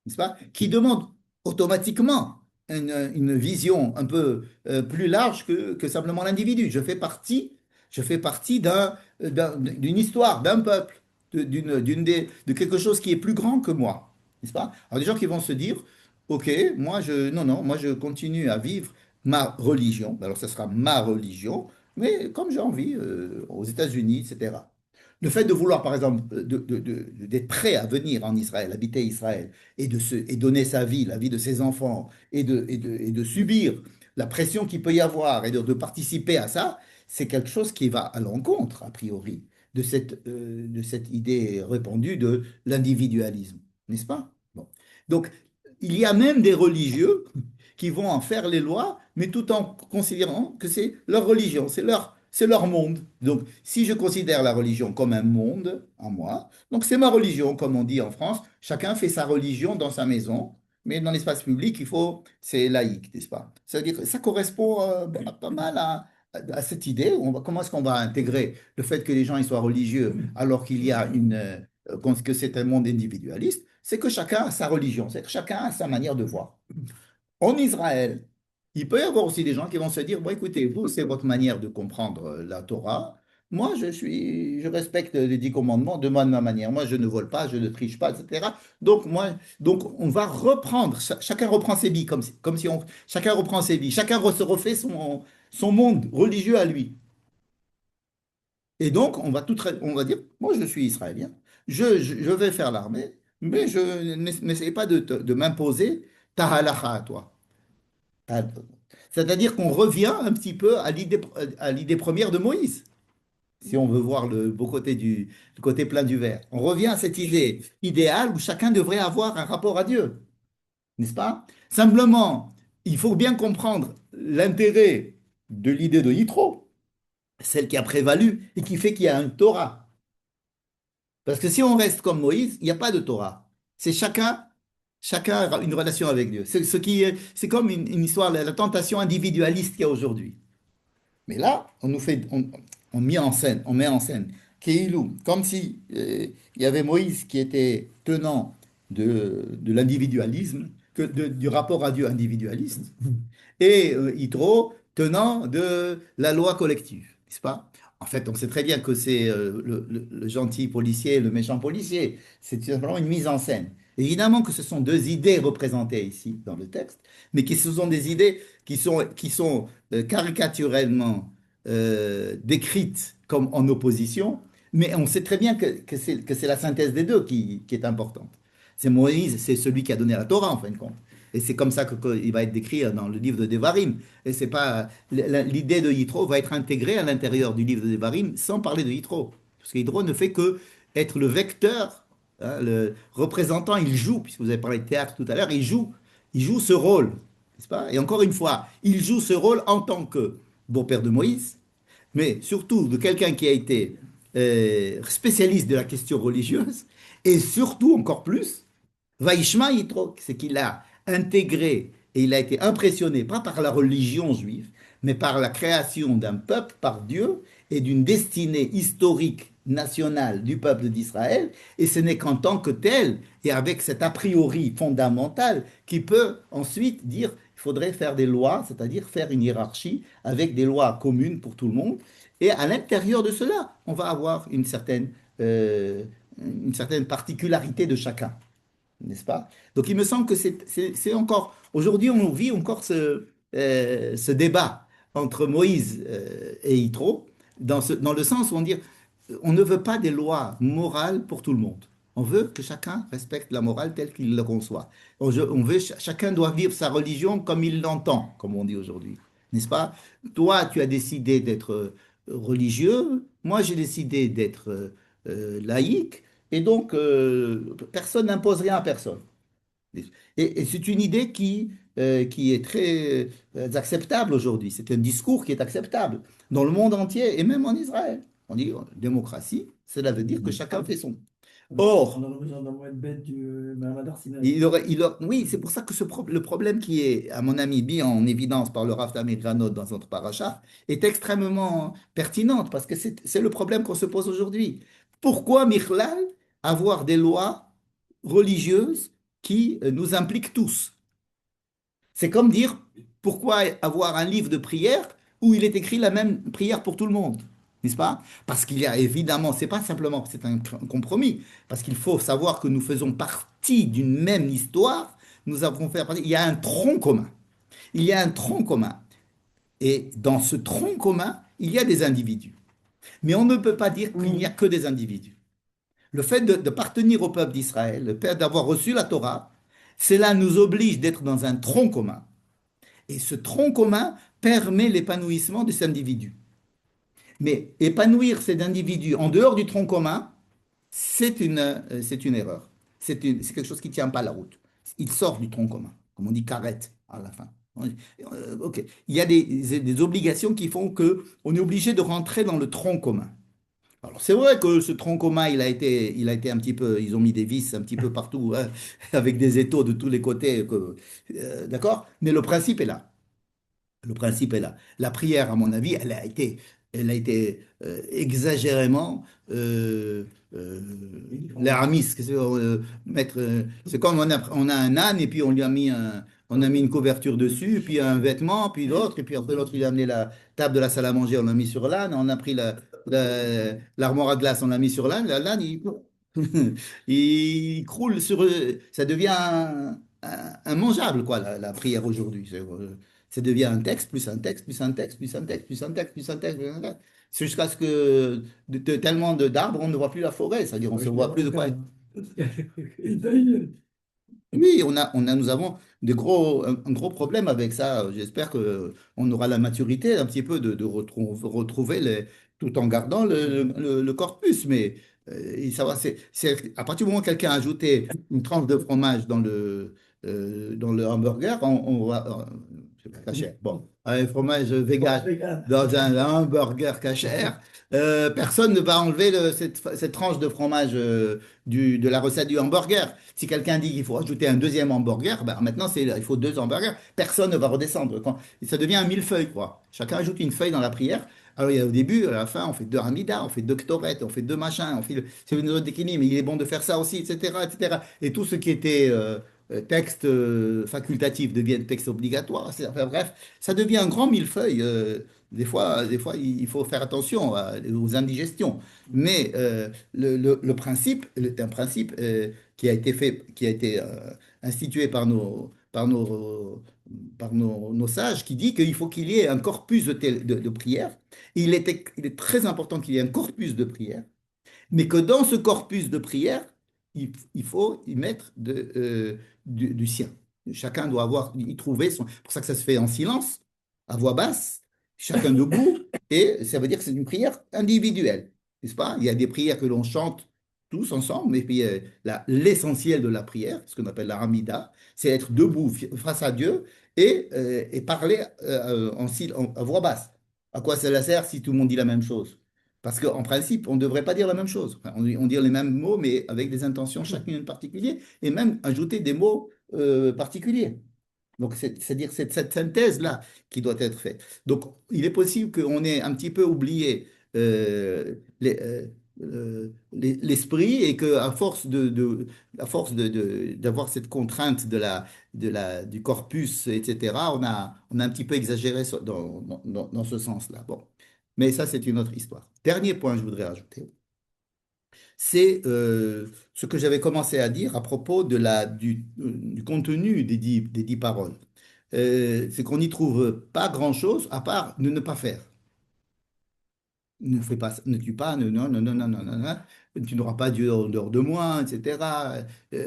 N'est-ce pas? Qui demande automatiquement une vision un peu plus large que simplement l'individu. Je fais partie d'une histoire, d'un peuple, de quelque chose qui est plus grand que moi. N'est-ce pas? Alors, des gens qui vont se dire, OK, non, non, moi, je continue à vivre ma religion. Alors, ce sera ma religion, mais comme j'ai envie, aux États-Unis, etc. Le fait de vouloir, par exemple, d'être prêt à venir en Israël, habiter Israël, et donner sa vie, la vie de ses enfants, et de subir la pression qu'il peut y avoir, et de participer à ça, c'est quelque chose qui va à l'encontre, a priori, de cette idée répandue de l'individualisme, n'est-ce pas? Bon. Donc, il y a même des religieux qui vont en faire les lois, mais tout en considérant que c'est leur religion, c'est leur monde. Donc, si je considère la religion comme un monde en moi, donc c'est ma religion, comme on dit en France, chacun fait sa religion dans sa maison, mais dans l'espace public, c'est laïque, n'est-ce pas? C'est-à-dire que ça correspond pas mal à cette idée. Comment est-ce qu'on va intégrer le fait que les gens ils soient religieux alors qu'il y a que c'est un monde individualiste? C'est que chacun a sa religion, c'est que chacun a sa manière de voir. En Israël, il peut y avoir aussi des gens qui vont se dire, bon, écoutez, vous, c'est votre manière de comprendre la Torah. Moi, je respecte les 10 commandements de moi de ma manière. Moi, je ne vole pas, je ne triche pas, etc. Donc, on va reprendre, chacun reprend ses vies, comme si chacun reprend ses vies, chacun se refait son monde religieux à lui. Et donc, on va dire, moi, je suis israélien, je vais faire l'armée, mais je n'essaie pas de m'imposer ta halakha à toi. Ah, c'est-à-dire qu'on revient un petit peu à l'idée première de Moïse, si on veut voir le beau côté le côté plein du verre. On revient à cette idée idéale où chacun devrait avoir un rapport à Dieu, n'est-ce pas? Simplement, il faut bien comprendre l'intérêt de l'idée de Yitro, celle qui a prévalu et qui fait qu'il y a un Torah. Parce que si on reste comme Moïse, il n'y a pas de Torah. C'est chacun a une relation avec Dieu. C'est comme une histoire, la tentation individualiste qu'il y a aujourd'hui. Mais là, on met en scène Keilou, comme si il y avait Moïse qui était tenant de l'individualisme du rapport à Dieu individualiste, et Yitro tenant de la loi collective, n'est-ce pas? En fait, on sait très bien que c'est le gentil policier et le méchant policier. C'est tout simplement une mise en scène. Évidemment que ce sont deux idées représentées ici dans le texte, mais qui ce sont des idées qui sont caricaturellement décrites comme en opposition, mais on sait très bien que c'est la synthèse des deux qui est importante. C'est Moïse, c'est celui qui a donné la Torah en fin de compte. Et c'est comme ça qu'il va être décrit dans le livre de Devarim. Et c'est pas l'idée de Yitro va être intégrée à l'intérieur du livre de Devarim sans parler de Yitro. Parce que Yitro ne fait que être le vecteur, hein, le représentant, il joue, puisque vous avez parlé de théâtre tout à l'heure, il joue ce rôle, n'est-ce pas? Et encore une fois, il joue ce rôle en tant que beau-père de Moïse, mais surtout de quelqu'un qui a été spécialiste de la question religieuse, et surtout encore plus, Vaishma Yitro, c'est qu'il a intégré et il a été impressionné, pas par la religion juive, mais par la création d'un peuple par Dieu et d'une destinée historique nationale du peuple d'Israël. Et ce n'est qu'en tant que tel, et avec cet a priori fondamental, qu'il peut ensuite dire il faudrait faire des lois, c'est-à-dire faire une hiérarchie avec des lois communes pour tout le monde. Et à l'intérieur de cela, on va avoir une certaine particularité de chacun, n'est-ce pas? Donc il me semble que c'est encore, aujourd'hui on vit encore ce débat entre Moïse et Yitro, dans le sens où on ne veut pas des lois morales pour tout le monde. On veut que chacun respecte la morale telle qu'il le conçoit. Chacun doit vivre sa religion comme il l'entend, comme on dit aujourd'hui, n'est-ce pas? Toi, tu as décidé d'être religieux, moi j'ai décidé d'être laïque, et donc personne n'impose rien à personne. Et c'est une idée qui est très acceptable aujourd'hui. C'est un discours qui est acceptable dans le monde entier et même en Israël. On dit démocratie, cela veut dire que chacun fait son. On Or, a besoin d'un mot bête du Mahamad Arsinaï. oui, c'est pour ça que le problème qui est, à mon ami, mis en évidence par le Rav Tamir Granot dans notre paracha est extrêmement pertinente parce que c'est le problème qu'on se pose aujourd'hui. Pourquoi, Michlal, avoir des lois religieuses qui nous impliquent tous? C'est comme dire, pourquoi avoir un livre de prière où il est écrit la même prière pour tout le monde? N'est-ce pas? Parce qu'il y a évidemment, c'est pas simplement, c'est un compromis, parce qu'il faut savoir que nous faisons partie d'une même histoire, nous avons fait partie, il y a un tronc commun. Il y a un tronc commun. Et dans ce tronc commun, il y a des individus. Mais on ne peut pas dire qu'il n'y a que des individus. Le fait de partenir au peuple d'Israël, le fait d'avoir reçu la Torah, cela nous oblige d'être dans un tronc commun. Et ce tronc commun permet l'épanouissement de ces individus. Mais épanouir ces individus en dehors du tronc commun, c'est une erreur. C'est quelque chose qui ne tient pas la route. Il sort du tronc commun, comme on dit carrette à la fin. Ok. Il y a des obligations qui font qu'on est obligé de rentrer dans le tronc commun. Alors c'est vrai que ce tronc commun, il a été un petit peu, ils ont mis des vis un petit peu partout, hein, avec des étaux de tous les côtés, d'accord? Mais le principe est là. Le principe est là. La prière, à mon avis, elle a été exagérément euh, l'aramis. C'est comme on a un âne et puis on a mis une couverture dessus, puis un vêtement, puis l'autre, et puis après l'autre, il a amené la table de la salle à manger, on l'a mis sur l'âne, on a pris l'armoire à glace, on l'a mis sur l'âne, l'âne, il croule ça devient immangeable, quoi, la prière aujourd'hui. Ça devient un texte, plus un texte, plus un texte, plus un texte, plus un texte, plus un texte, plus un texte. C'est jusqu'à ce que tellement d'arbres, on ne voit plus la forêt, c'est-à-dire on ne se voit plus de quoi. Et d'ailleurs, Oui, nous avons un gros problème avec ça. J'espère qu'on aura la maturité un petit peu de retrouver tout en gardant le corpus. Mais ça va, à partir du moment où quelqu'un a ajouté une tranche de fromage dans le hamburger, on va. C'est pas cachère. Bon, un fromage vegan Vegan. dans un hamburger cachère, personne ne va enlever cette tranche de fromage de la recette du hamburger. Si quelqu'un dit qu'il faut ajouter un deuxième hamburger, ben maintenant il faut deux hamburgers, personne ne va redescendre. Ça devient un millefeuille, quoi. Chacun ajoute une feuille dans la prière. Alors au début, à la fin, on fait deux Hamida, on fait deux Ktoret, on fait deux machins, c'est une autre déclinie, mais il est bon de faire ça aussi, etc., etc. Et tout ce qui était textes facultatifs deviennent textes obligatoires. Enfin, bref, ça devient un grand millefeuille. Des fois, il faut faire attention aux indigestions. Mais le principe est un principe qui a été fait, qui a été institué par nos sages, qui dit qu'il faut qu'il y ait un corpus de prières. Il est très important qu'il y ait un corpus de prières, mais que dans ce corpus de prières, il faut y mettre du sien. Chacun doit avoir, y trouver son. C'est pour ça que ça se fait en silence, à voix basse, chacun debout, et ça veut dire que c'est une prière individuelle, n'est-ce pas? Il y a des prières que l'on chante tous ensemble, mais puis l'essentiel de la prière, ce qu'on appelle la Hamida, c'est être debout face à Dieu et parler à voix basse. À quoi cela sert si tout le monde dit la même chose? Parce qu'en principe, on ne devrait pas dire la même chose. Enfin, on dit les mêmes mots, mais avec des intentions chacune particulières, et même ajouter des mots particuliers. Donc, c'est-à-dire cette synthèse-là qui doit être faite. Donc, il est possible qu'on ait un petit peu oublié l'esprit et qu'à force à force d'avoir cette contrainte du corpus, etc., on a un petit peu exagéré dans ce sens-là. Bon. Mais ça, c'est une autre histoire. Dernier point que je voudrais ajouter, c'est ce que j'avais commencé à dire à propos du contenu des 10 paroles. C'est qu'on n'y trouve pas grand-chose à part ne pas faire. Ne fais pas, ne tue pas, non, non, non, non, non, non, non. Tu n'auras pas Dieu en dehors de moi, etc.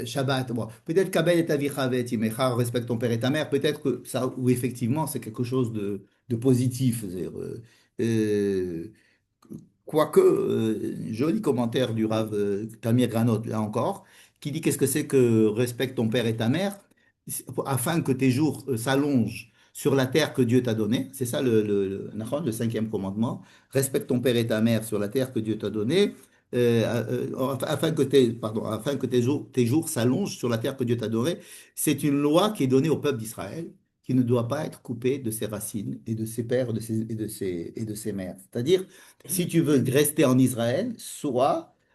Shabbat, bon. Peut-être qu'Abel et Avicha Imecha, respecte ton père et ta mère, peut-être que ça, ou effectivement, c'est quelque chose de positif. C'est-à-dire, euh, quoique, joli commentaire du Rav Tamir Granot, là encore, qui dit qu'est-ce que c'est que respecte ton père et ta mère, afin que tes jours s'allongent sur la terre que Dieu t'a donnée. C'est ça le cinquième commandement. Respecte ton père et ta mère sur la terre que Dieu t'a donnée, afin que tes jours s'allongent sur la terre que Dieu t'a donnée. C'est une loi qui est donnée au peuple d'Israël, qui ne doit pas être coupée de ses racines et de ses pères et de ses mères. C'est-à-dire, si tu veux rester en Israël,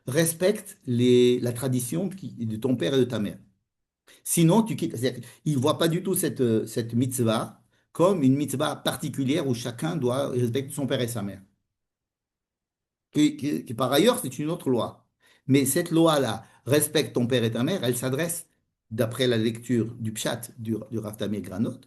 respecte la tradition de ton père et de ta mère. Sinon, tu quittes. C'est-à-dire, il ne voit pas du tout cette mitzvah comme une mitzvah particulière où chacun doit respecter son père et sa mère. Par ailleurs, c'est une autre loi. Mais cette loi-là, respecte ton père et ta mère, elle s'adresse, d'après la lecture du Pshat du Rav Tamir Granot,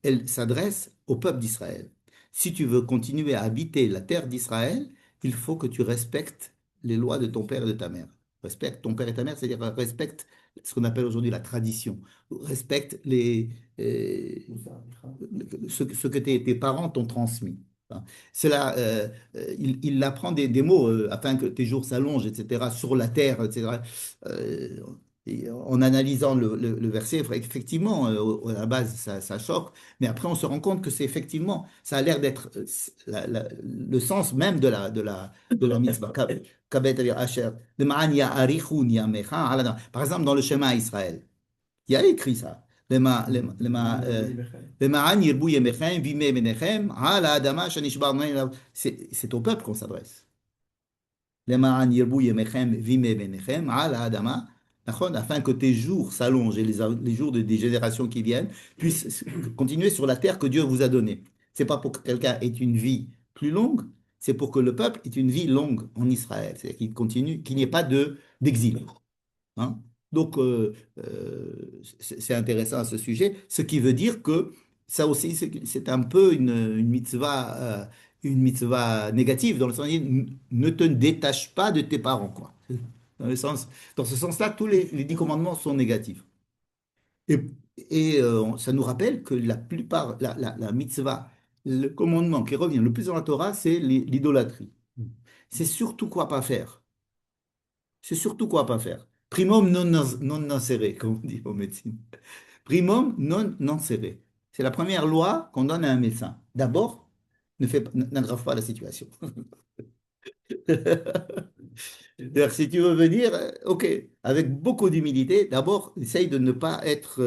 elle s'adresse au peuple d'Israël. Si tu veux continuer à habiter la terre d'Israël, il faut que tu respectes les lois de ton père et de ta mère. Respecte ton père et ta mère, c'est-à-dire respecte ce qu'on appelle aujourd'hui la tradition. Respecte ce que tes parents t'ont transmis. Hein. Cela, il apprend des mots afin que tes jours s'allongent, etc., sur la terre, etc. Euh, et en analysant le verset, effectivement, à la base, ça choque, mais après, on se rend compte que c'est effectivement, ça a l'air d'être le sens même de la mitzvah. Par exemple, dans le schéma Israël, il y a écrit ça. C'est au peuple qu'on s'adresse. Afin que tes jours s'allongent et les jours des générations qui viennent puissent continuer sur la terre que Dieu vous a donnée. C'est pas pour que quelqu'un ait une vie plus longue, c'est pour que le peuple ait une vie longue en Israël. C'est-à-dire qu'il continue, qu'il n'y ait pas d'exil. Hein. Donc, c'est intéressant à ce sujet, ce qui veut dire que ça aussi, c'est un peu une mitzvah négative, dans le sens où ne te détache pas de tes parents, quoi. Dans ce sens-là, tous les 10 commandements sont négatifs. Et, ça nous rappelle que la plupart, la mitzvah, le commandement qui revient le plus dans la Torah, c'est l'idolâtrie. C'est surtout quoi pas faire. C'est surtout quoi pas faire. Primum non nocere, comme on dit en médecine. Primum non nocere. C'est la première loi qu'on donne à un médecin. D'abord, n'aggrave pas la situation. C'est-à-dire, si tu veux venir, ok, avec beaucoup d'humilité, d'abord, essaye de ne pas être,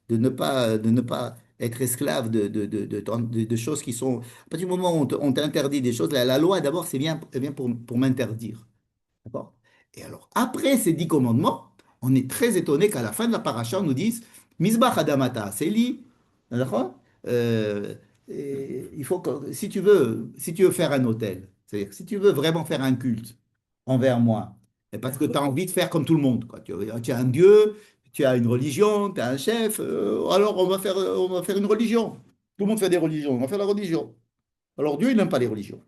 de ne pas être esclave de choses qui sont. À partir du moment où on t'interdit des choses, la loi, d'abord, c'est bien pour m'interdire. D'accord? Et alors, après ces 10 commandements, on est très étonné qu'à la fin de la paracha, on nous dise, Misbah Adamata, c'est lit. D'accord? Euh, il faut que, si tu veux faire un autel, c'est-à-dire que si tu veux vraiment faire un culte envers moi, et parce que tu as envie de faire comme tout le monde, quoi. Tu as un Dieu, tu as une religion, tu as un chef, alors on va faire une religion. Tout le monde fait des religions, on va faire la religion. Alors Dieu, il n'aime pas les religions.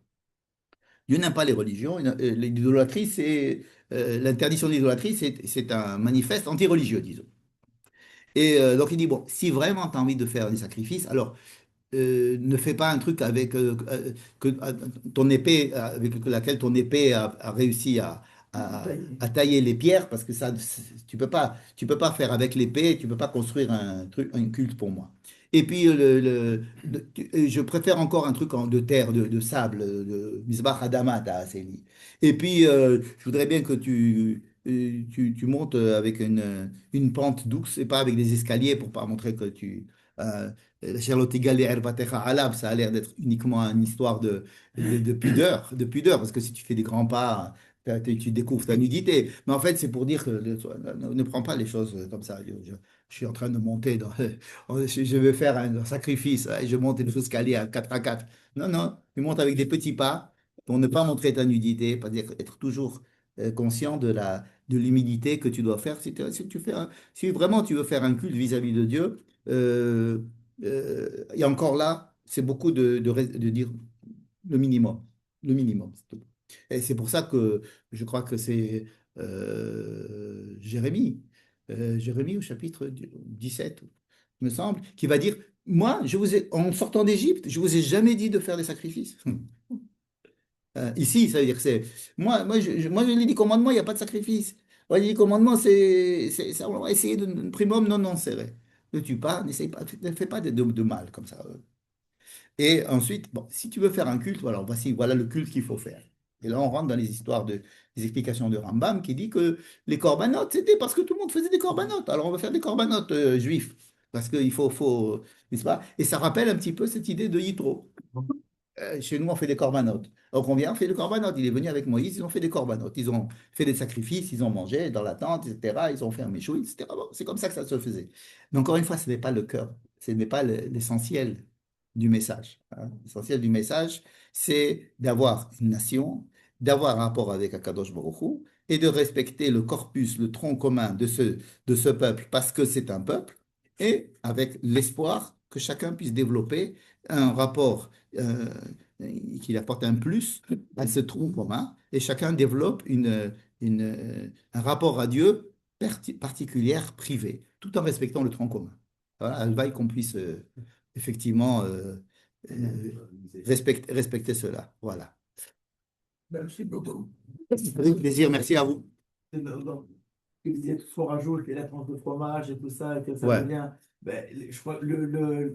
Dieu n'aime pas les religions. L'idolâtrie, l'interdiction de l'idolâtrie, c'est un manifeste anti-religieux, disons. Et donc il dit, bon, si vraiment tu as envie de faire des sacrifices, alors ne fais pas un truc ton épée, avec laquelle ton épée a réussi à tailler les pierres, parce que ça, tu peux pas faire avec l'épée, tu peux pas construire un truc, un culte pour moi. Et puis, je préfère encore un truc de terre, de sable, de Misbah Adama, t'as Séli. Et puis, je voudrais bien que tu montes avec une pente douce et pas avec des escaliers pour pas montrer que euh, Charlotte Galère Batecha Alab, ça a l'air d'être uniquement une histoire de pudeur, parce que si tu fais des grands pas, tu découvres ta nudité. Mais en fait, c'est pour dire que ne prends pas les choses comme ça. Je suis en train de monter je vais faire un sacrifice, et je monte une escalier à 4 à 4. Non, non, tu montes avec des petits pas pour ne pas montrer ta nudité, pas dire, être toujours conscient de l'humilité que tu dois faire. Si vraiment tu veux faire un culte vis-à-vis de Dieu, euh, et encore là, c'est beaucoup de dire le minimum. Le minimum. C'est tout. Et c'est pour ça que je crois que c'est Jérémie au chapitre 17, me semble, qui va dire, moi, en sortant d'Égypte, je vous ai jamais dit de faire des sacrifices. Ici, ça veut dire que moi, les 10 commandements, il n'y a pas de sacrifice. Ouais, les 10 commandements, ça, on va essayer de primum non non serré. Ne tue pas, n'essaye pas, ne fais pas de mal comme ça. Et ensuite, bon, si tu veux faire un culte, voilà le culte qu'il faut faire. Et là, on rentre dans les histoires des explications de Rambam qui dit que les corbanotes, c'était parce que tout le monde faisait des corbanotes. Alors, on va faire des corbanotes juifs. Parce qu'il faut, n'est-ce pas? Et ça rappelle un petit peu cette idée de Yitro. Chez nous, on fait des corbanotes. Donc, on vient, on fait des corbanotes. Il est venu avec Moïse, ils ont fait des corbanotes. Ils ont fait des sacrifices, ils ont mangé dans la tente, etc. Ils ont fait un méchoui, etc. Bon, c'est comme ça que ça se faisait. Mais encore une fois, ce n'est pas le cœur, ce n'est pas l'essentiel du message, hein. L'essentiel du message, c'est d'avoir une nation, d'avoir un rapport avec Akadosh Baruch Hu, et de respecter le corpus, le tronc commun de ce peuple, parce que c'est un peuple, et avec l'espoir que chacun puisse développer un rapport qui apporte un plus à ce tronc commun, et chacun développe un rapport à Dieu particulier, privé, tout en respectant le tronc commun. Voilà, Alvaï qu'on puisse effectivement respecter cela. Voilà. Merci beaucoup. Avec plaisir, merci à vous. Donc, il disait tout ce qu'on rajoute, les tranches de fromage et tout ça, et que ça Ouais. devient. Ben, je crois,